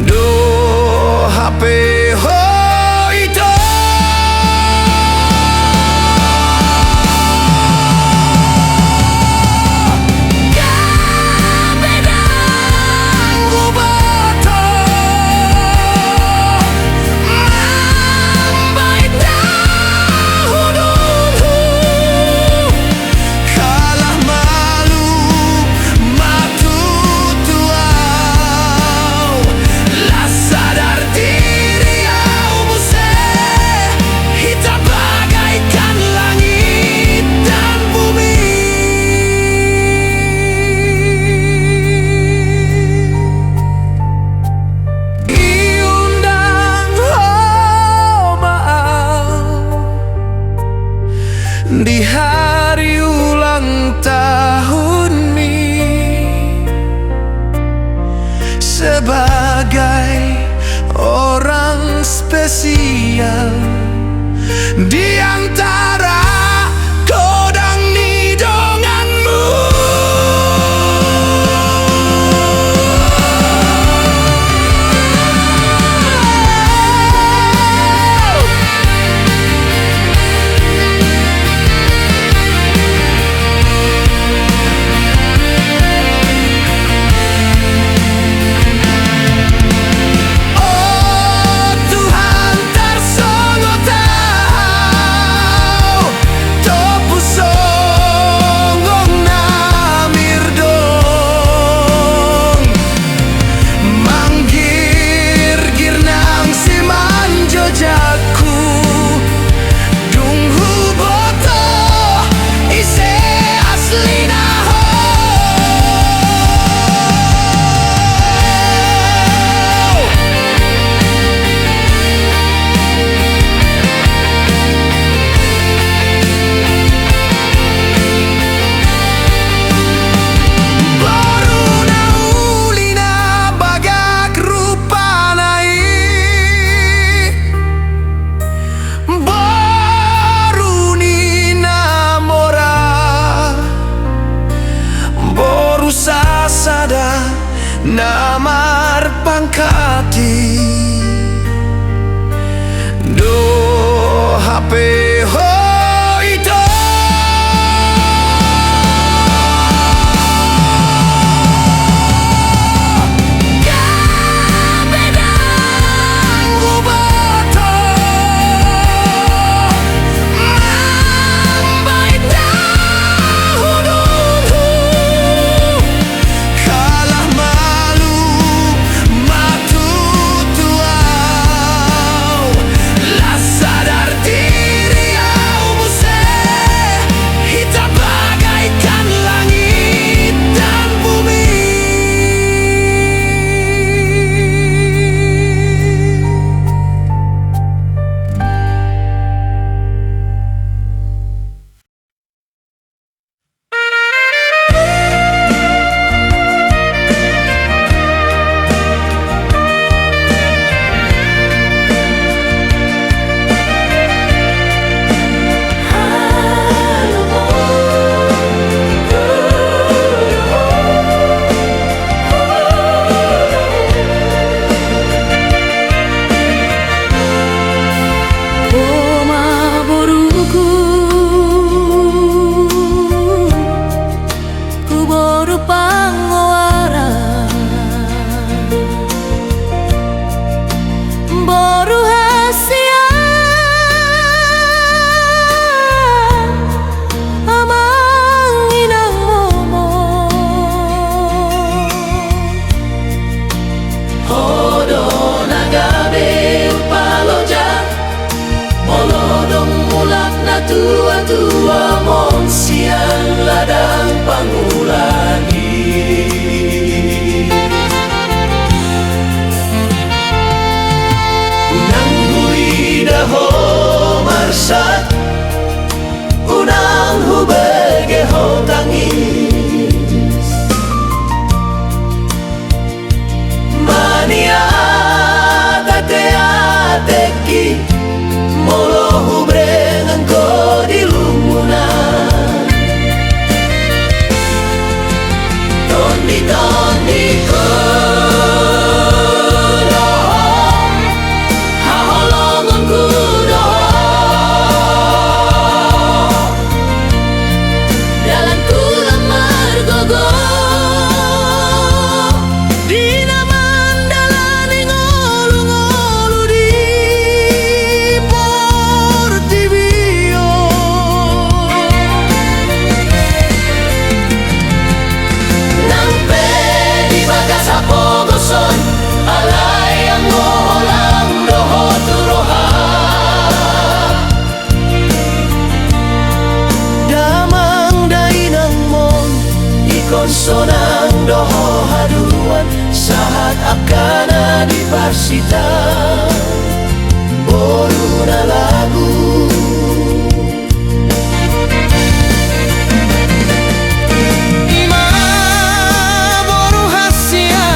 do HP ho itu kabedang gubato mambai dahulu kalah matu tuau la sadar diri sebagai orang spesial di antara kodang nidonganmu. Oh Tuhan tarsongo tau topu songgong namir dong manggir girnang si manjojaku dung huboto ise aslina ho. Boruna ulina bagak rupanai boruni namora boru sasada namar pangkati do HP ho itu kabedang ubato mambaita hudunhu kalah malu matutuau lah sadar diri au muse kita bagaikan langit dan bumi. Oma boruku, ku boru pangoara, boru hasia, amang inang momo. Hodo nagabe upaloja molodong mulak na tua-tua mon siang ladang pangulangi unang huida ho marsat unang hubege ho tangis mania tate-ateki molo hubrengan ko di lumunan tondi ko dohong haholongon ku dohong dalam ku lemar gogo dina mandalani ngolu-ngolu di Portibio nampe di bagas apogoson alay ang ngolang doho turoha damang dainang mon ikonsonang doho haduan saat akana di parsita boru na lagu ma boru hasia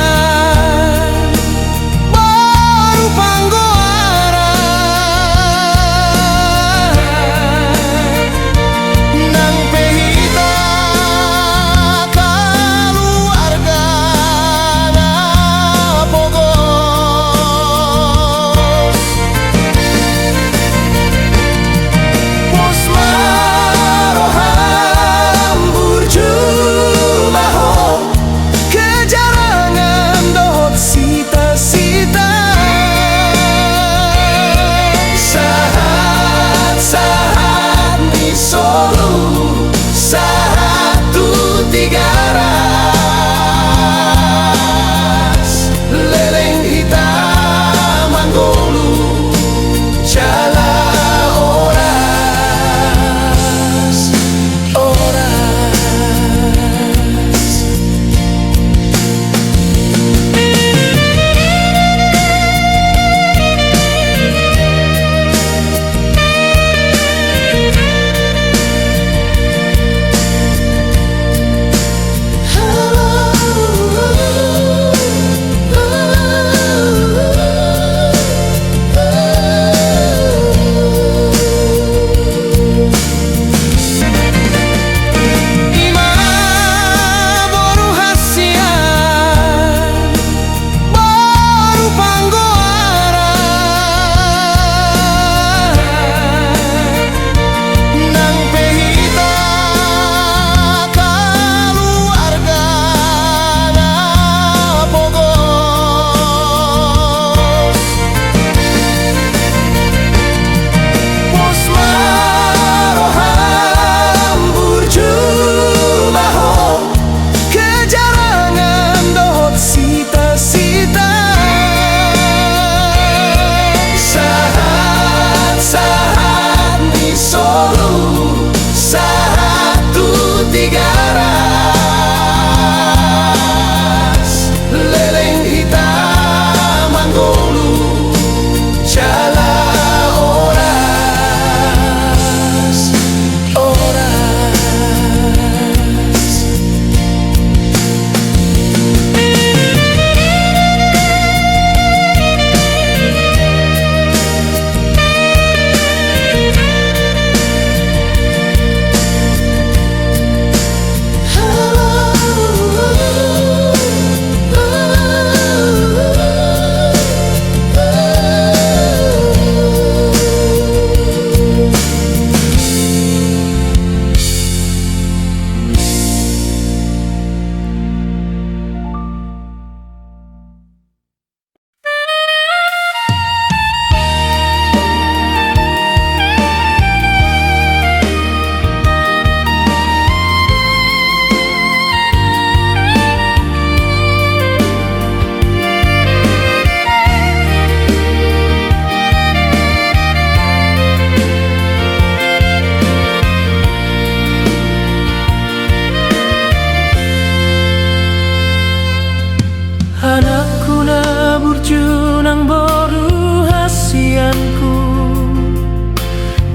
burjunang boru hasianku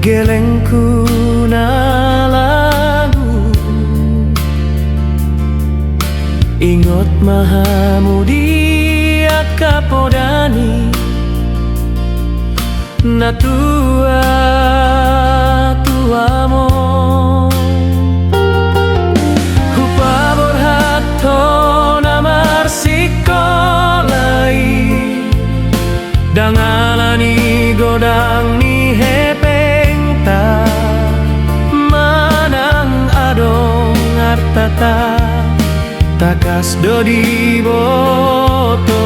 gelengku na lagu ingot mahamudia kapodani na tuamo hupa borhato na marsikolai dangalani godang ni hepengta manang adong artata takas dodi boto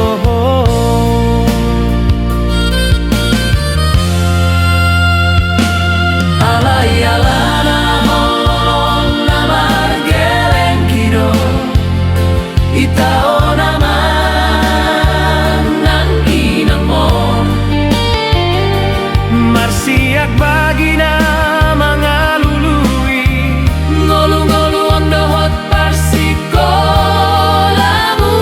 alay-alana holong namar geleng kido itao naman nang inang mo marsiak bagi na mga lului ngolu-ngolu ang dahot parsikolamu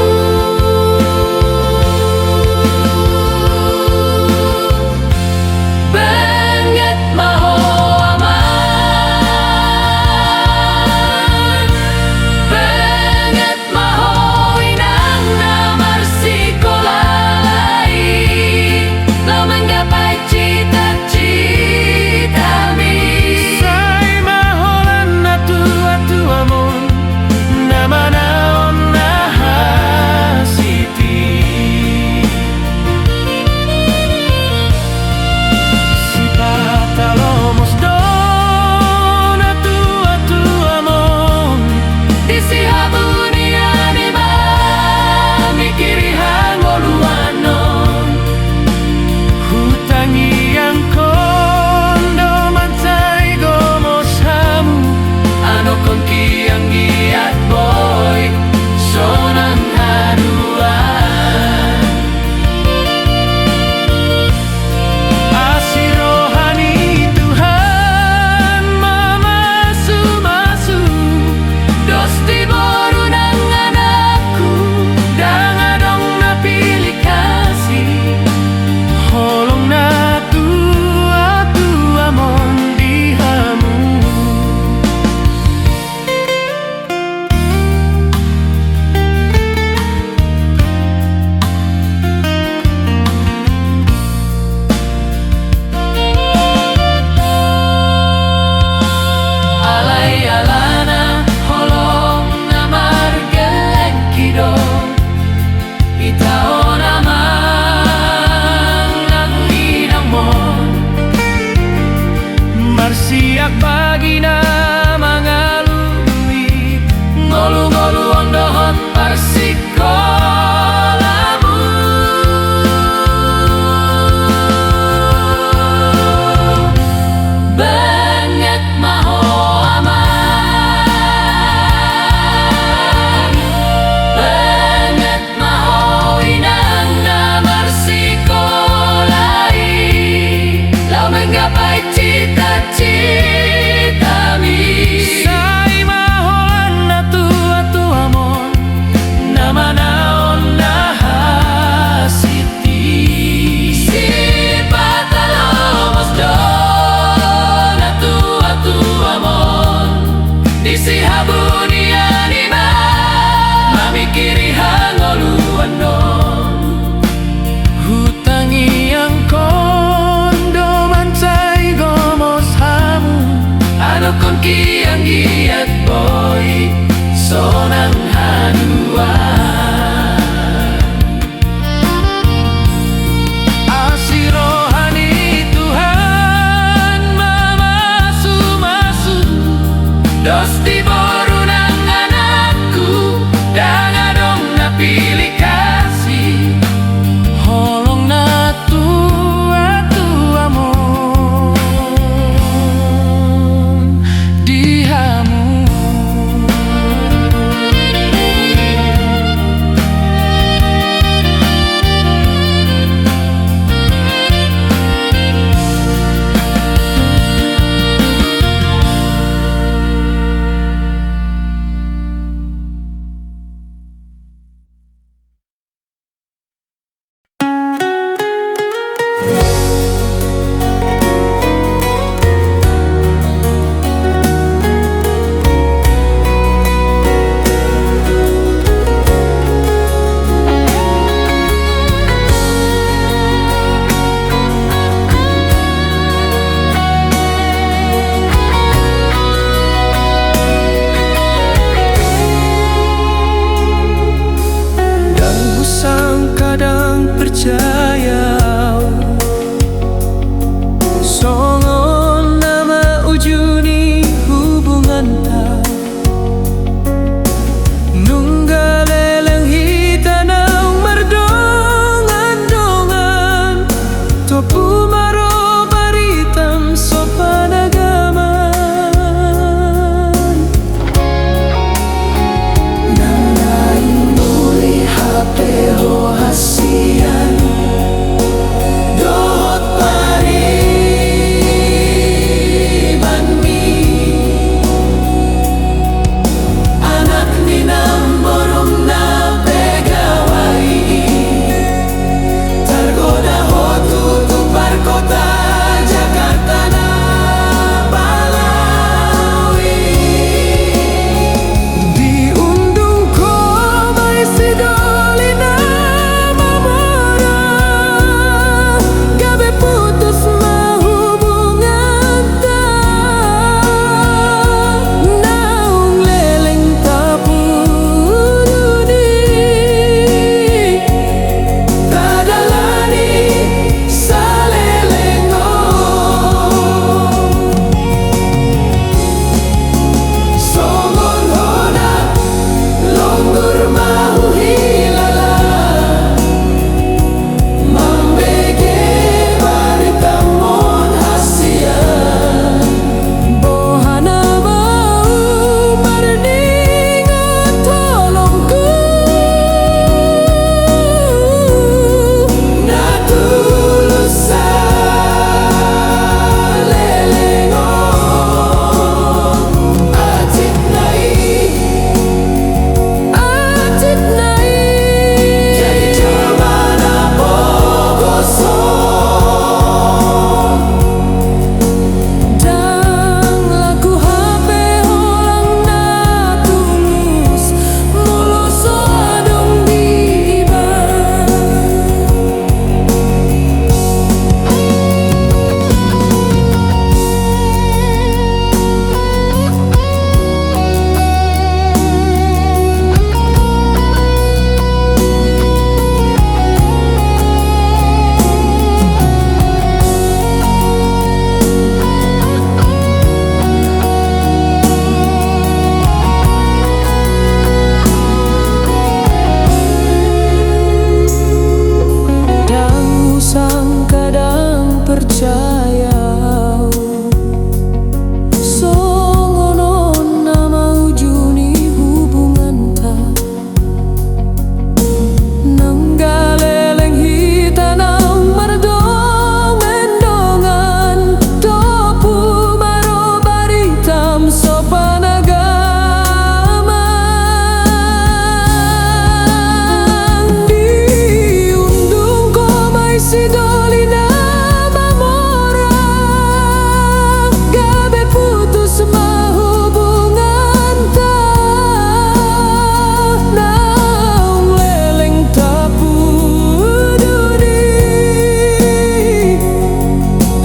percaya songon nama ujuni hubungan ta nunggaleleng hitanang mardongan-dongan topu maro baritam sopanagaman Nanaing muli hapeho hasian Dohot pariban mi Anak ninang borong na pegawai Tergoda hotu tupar kota Jakarta na Balawi diundung ko may sidoli na mamora gabi putus mahubungan ta naung leleng tapuduni Tadalani sa lelengon Songon hona longgur mahuhilala Mambege baritamon hasian Bohana mau marningot tolongku Natulus sa lelengon Atit nai Atit nai Jadi jamana bogoson Dang laku hape holang na tulus Mulus adong diba Kadang usang kadang percaya Songonon nama ujuni hubungan ta Nanggaleleng hitanang mardongan-dongan Topu maro baritam sopanagaman Diundung ko may sidoli na mamora Gabi putus mahubungan ta Naung leleng tapuduni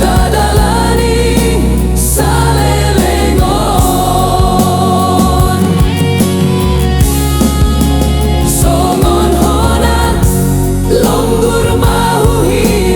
Tadalani sa lelengon Songon hona longgur mahuhilala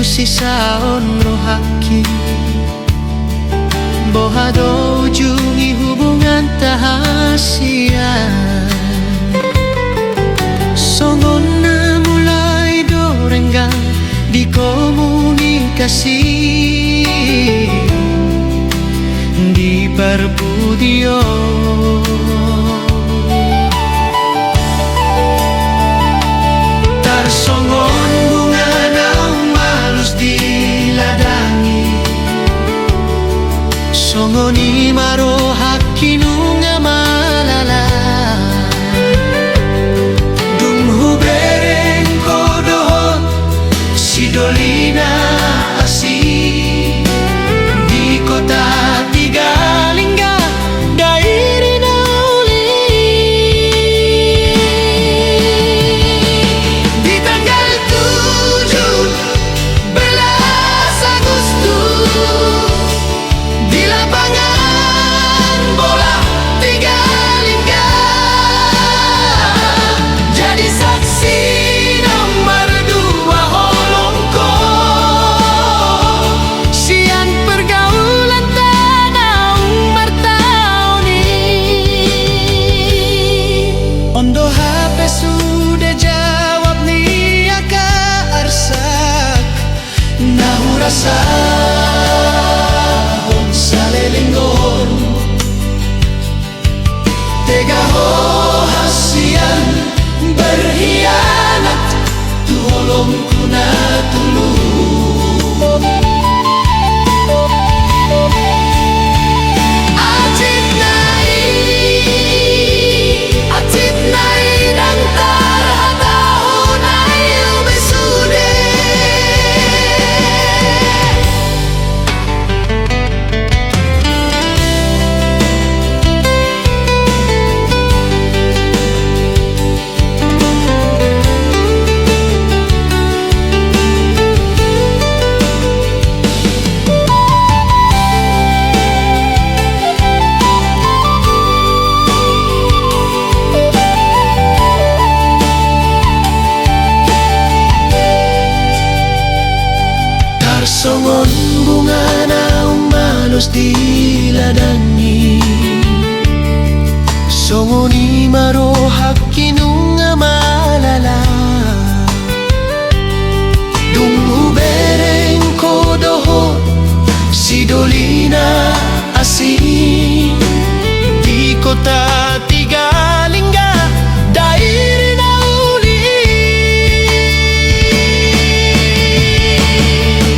sisaon rohaki bohado ujungi hubungan tahasian songon na mulai dorenggang di komunikasi di perbudio tarsongon bunga naung malus diladangi songoni maro hakinunga malala dung hubereng kodohon sidolina asi di kota Tigalingga dairi nauli di tanggal 17 Agustus di lapangan bola Tigalingga jadi saksi nomor 2 holongko sian pergaulan tanah martauni ondo HP sudah jawab nih aka arsak nahu rasa salelinggon tega ho hasian berkhianat tolong kuna tulu Acit nai dan tarhatau nai ubesude songon bunga naung malus diladangi songoni maro hakinunga malala dung hubereng kodoho sidolina asi di kota Tigalingga dairi nauli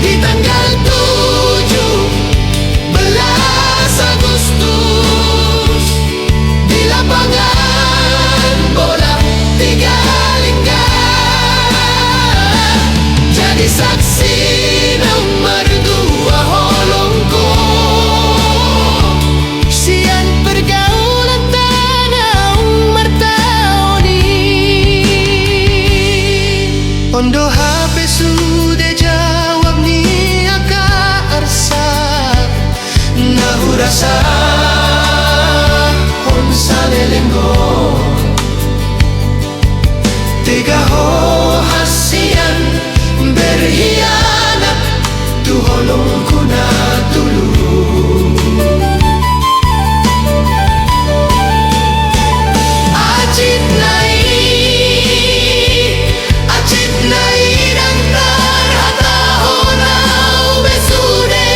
di tanggal 17 Agustus di lapangan bola Tigalingga jadi saksi nomor 2 holongko sian pergaulan tanah martauni ondo HP sudah jawab nih aka arsak nahu rasa on salelenggo tega ho hasian berkhianat tu holong kuna tulu Acit nai dan tarhatau nau besude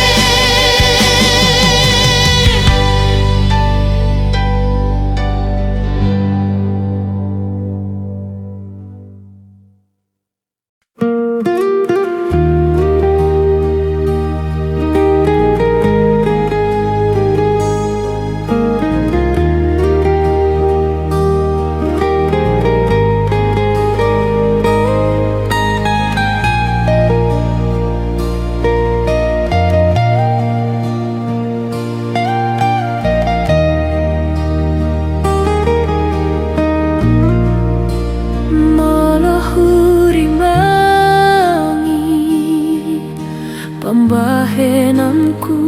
pambahenanku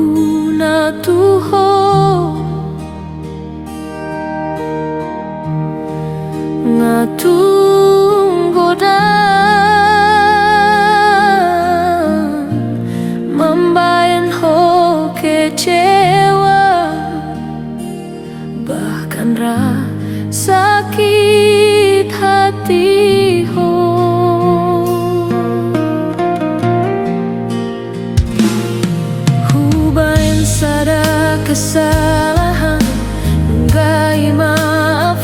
na tuho ngatunggodan kecewa, bahkan sakit hati Hubain sada kesalahan nunggai maaf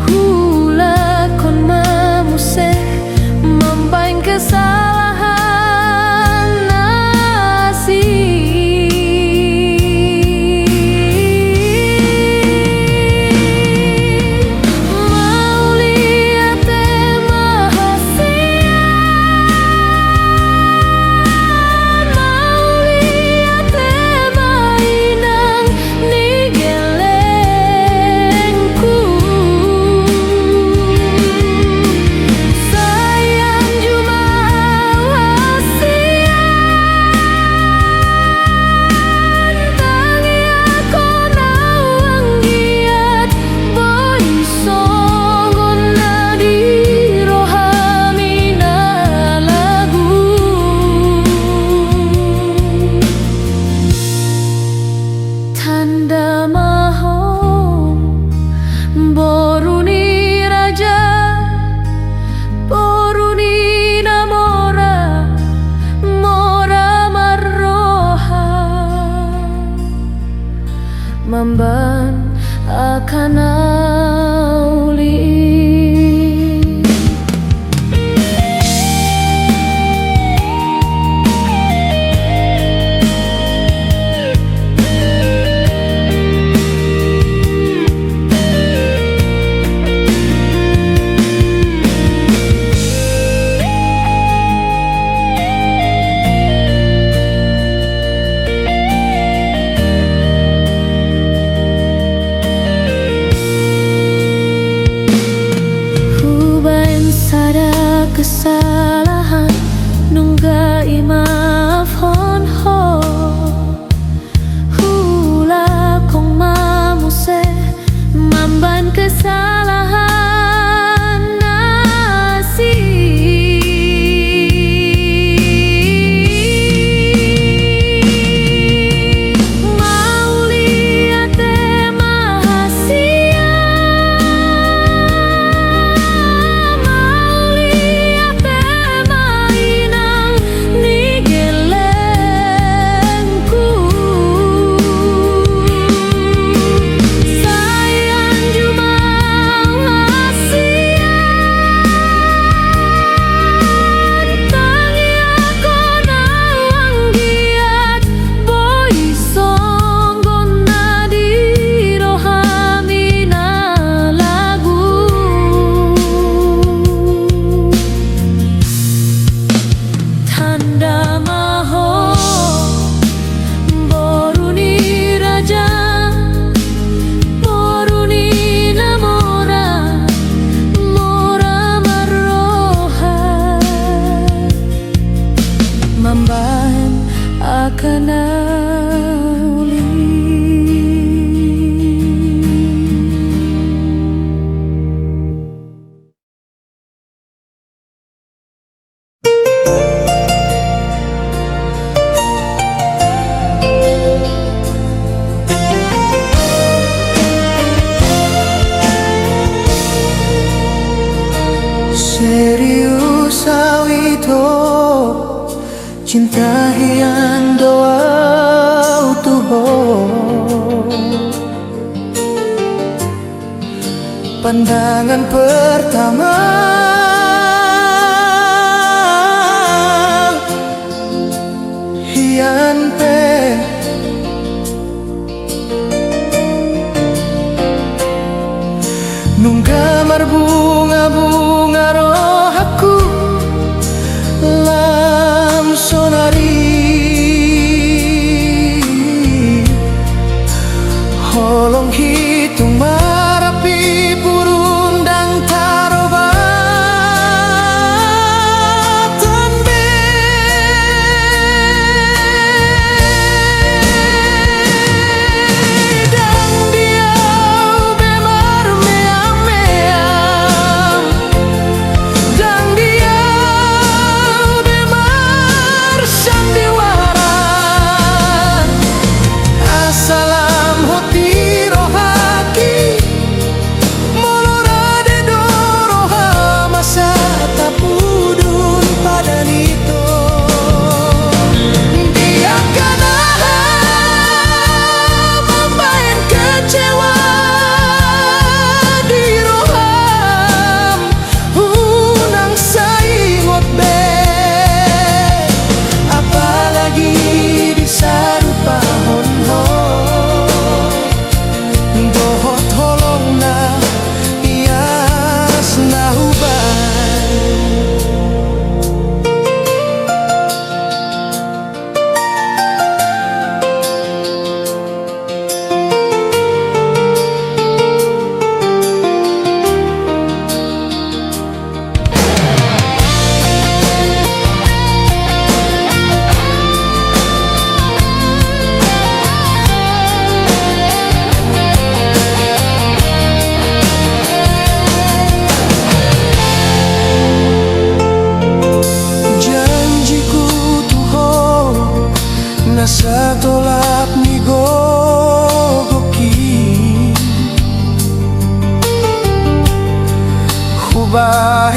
Hula kon mamuse membain kesalahan nasi Mau lihat mainan ni gelengku sayang cuma wasian tangi aku nawang giat boy songgon nadi rohamina lagu tanda mahom boruni raja boruni namora mora marroha mamban akan auli Hubain sada kesalahan nunggai maaf Hula kong mamuse mamban kesalahan nasi Mau lihat mahasia Mau lihat mainan ni gelengku sayang cuma wasian tangi aku nawang giat boy songgon nadi rohamina lagu tanda maho boruni raja boruni namora mora marroha mamban akan auli Serius awito cinta hian doa utuho pandangan pertama hian pe nunggamar bunga-bunga roh aku lam sonari holong hitung marapi burundang taroba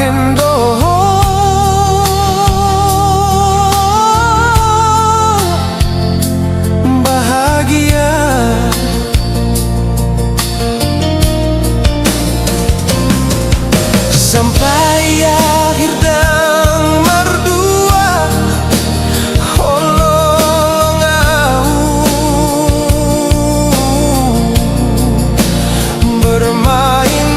hendo bahagia. Sampai akhir dan merdua holong bermain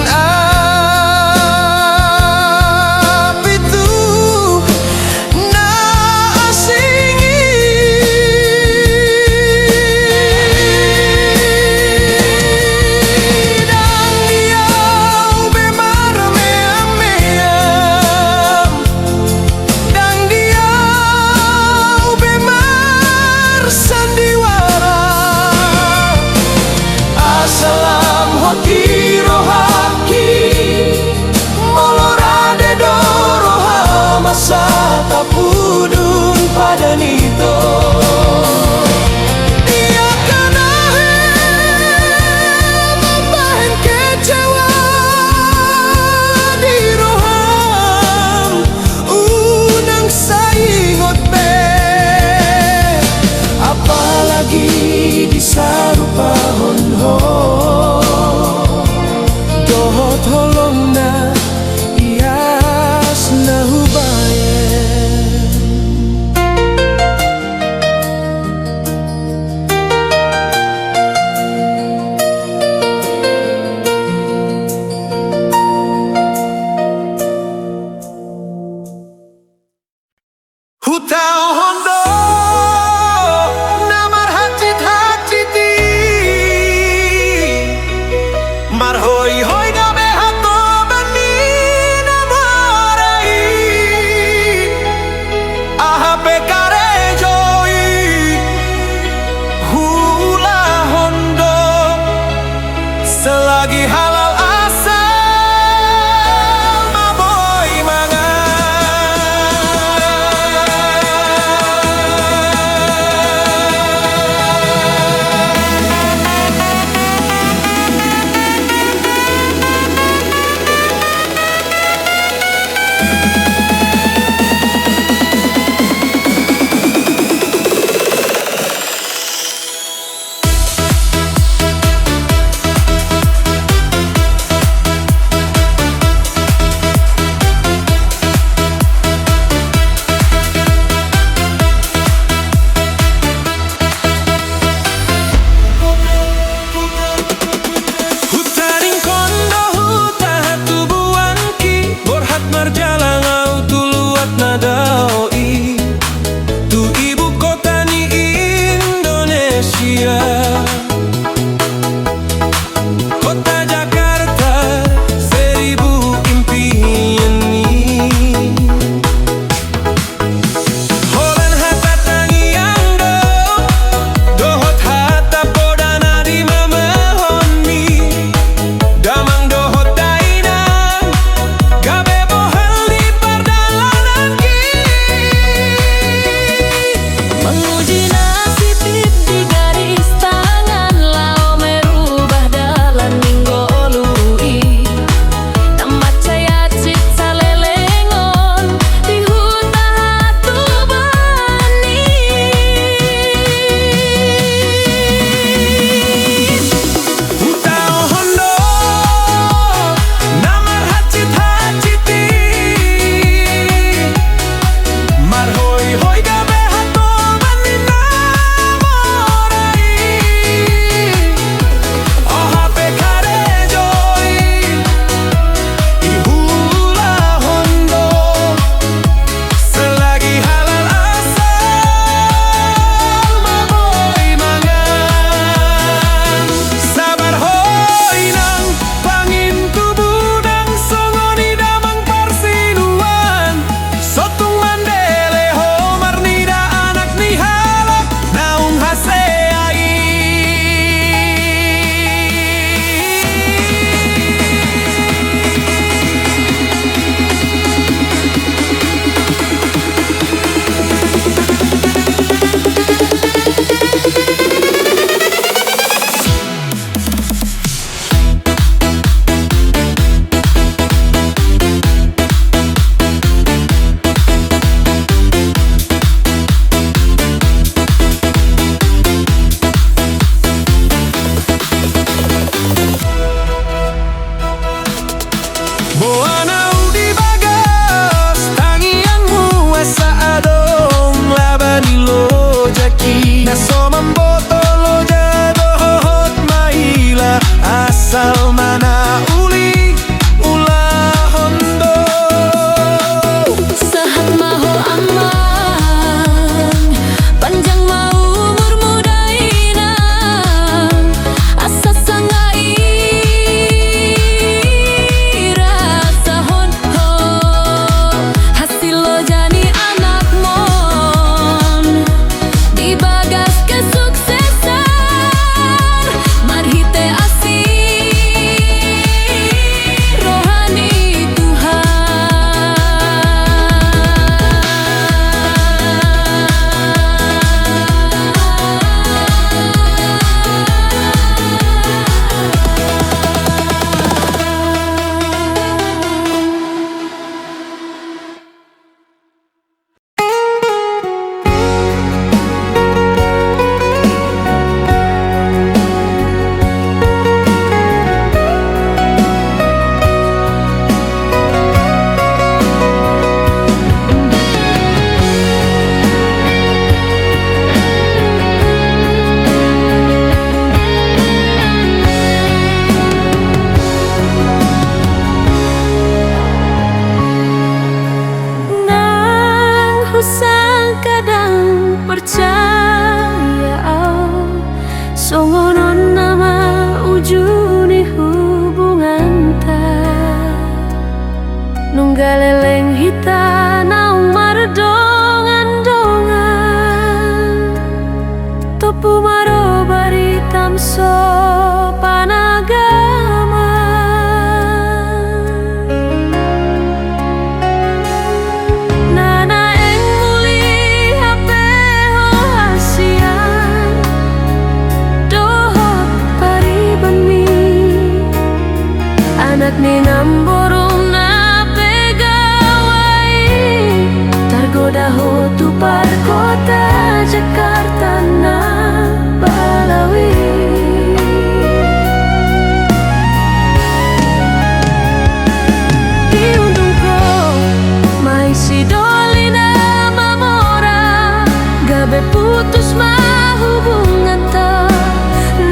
putus mah hubungan ta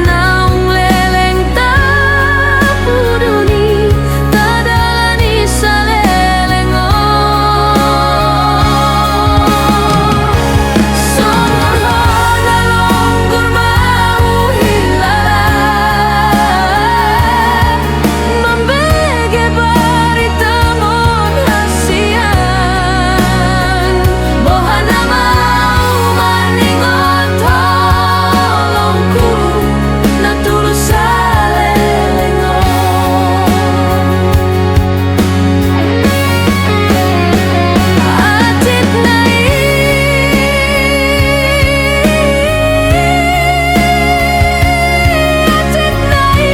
naung leleng ta puduni tadalani salelengo sumur hona longgur mau hilang membege barita mon hasian bohana mau maningon tolongku na tulus salelengo atit nai atit nai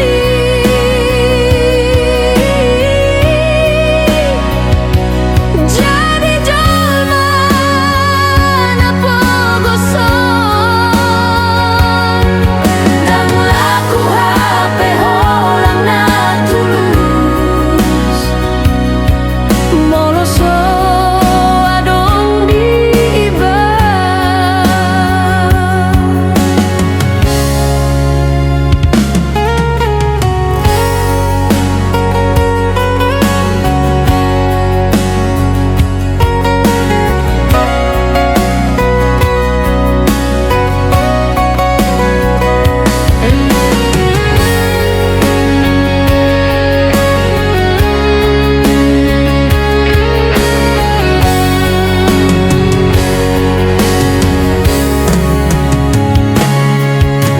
jadi jalma na pogosong namun aku hape holang na tulus moloso adong di iba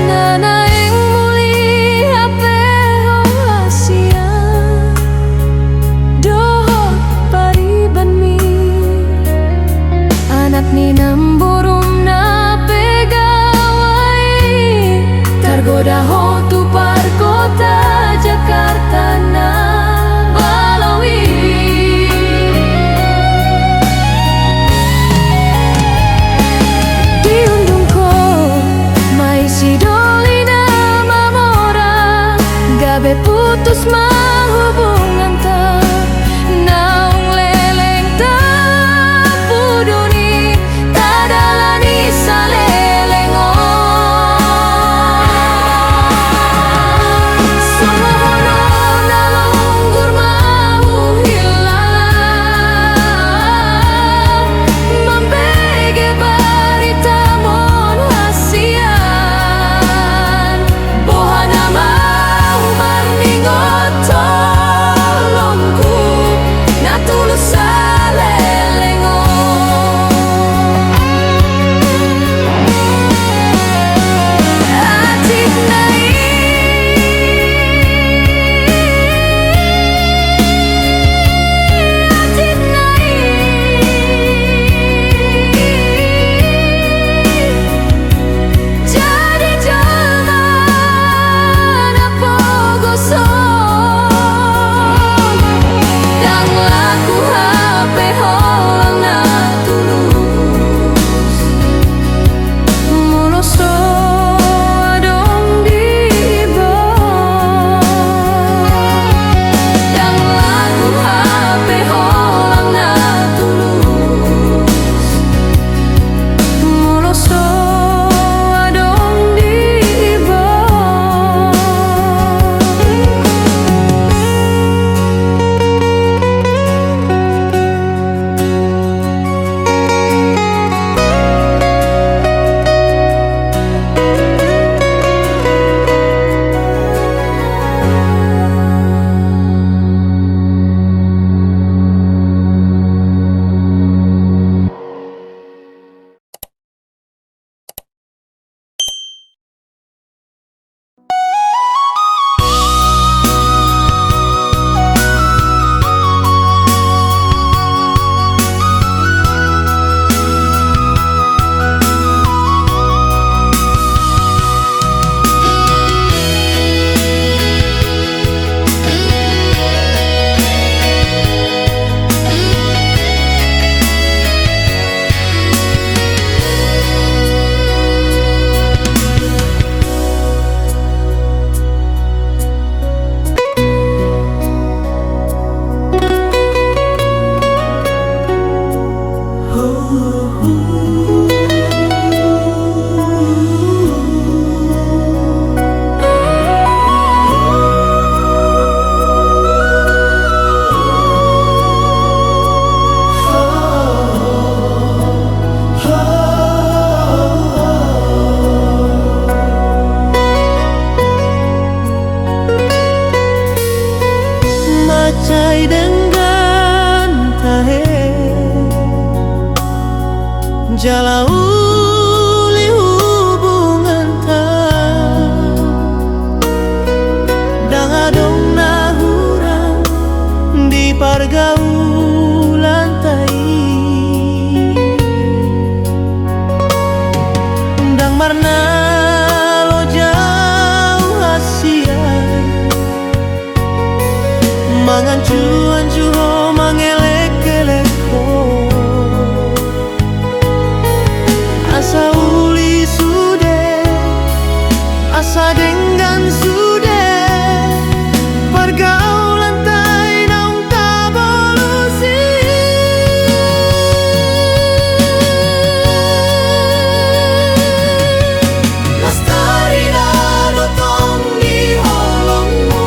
Nanaing muli hape hasian dohot pariban mi anak ni namburum na pegawai tergoda ho tu par kota Jakarta na balawi diundung ko mai si dolina mamora gabe putus mah hubungan ta naung leleng ta puduni tadalani salelengo sumohono na longgur mau hilang membege barita mon hasian bohana mau maningot jala uli hubungan ta dang adong nahurang di pergaulan tai dang marna lo jauh hasia mangancu-ancu ho mangelek-elek ho asa uli sude asa denggan sude pergaulan tai naung tabolusi Lestari na dotong di holongmu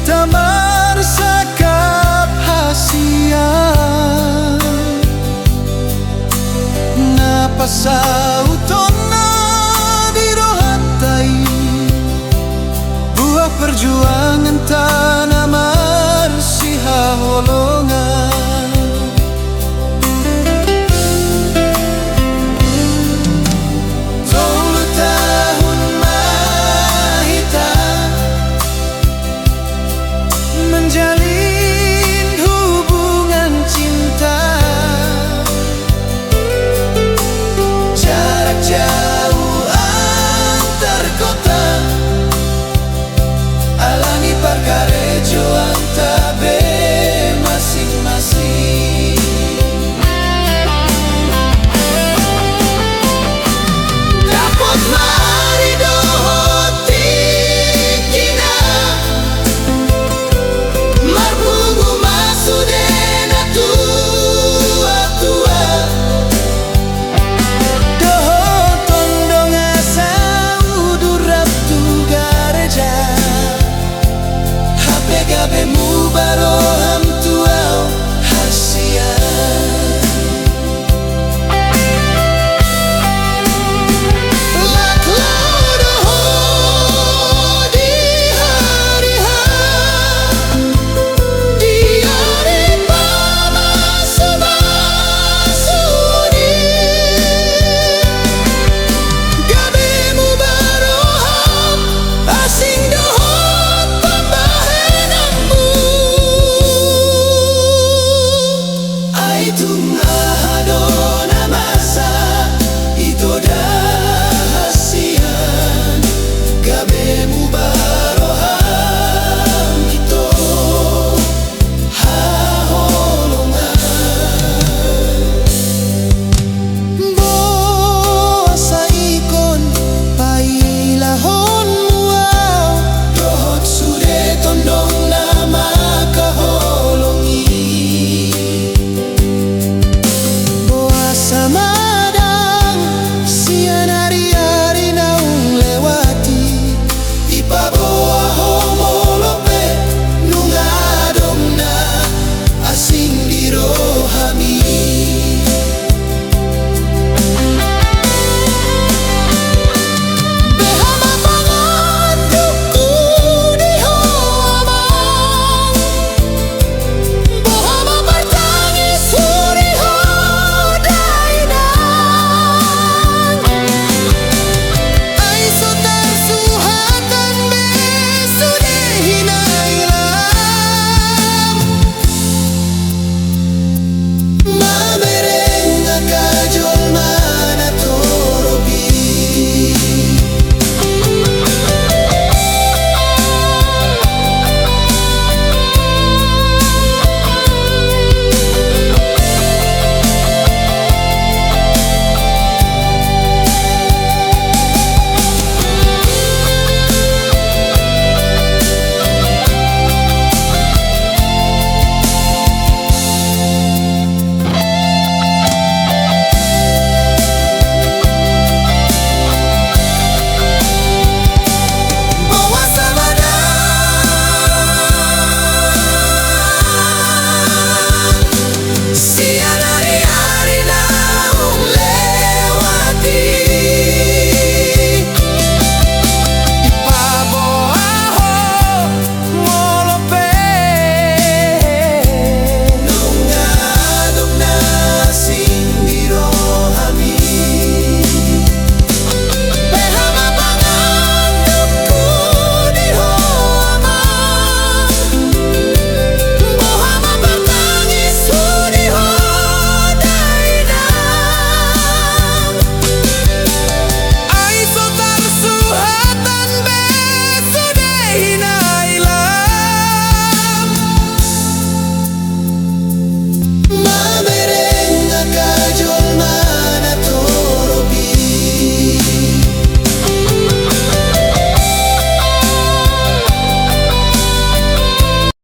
tamar sakap hasia Napasauton di rohatai buah perjuangan tanah marsiha holongan Tolu tahun mahita menjalin hubungan cinta jarak jauh antar kota alani parkarejo antabe masing-masing dapat marido tikina marbungu masudena tua-tua doho tondong asa udurap tu gareja hape gabe mu baro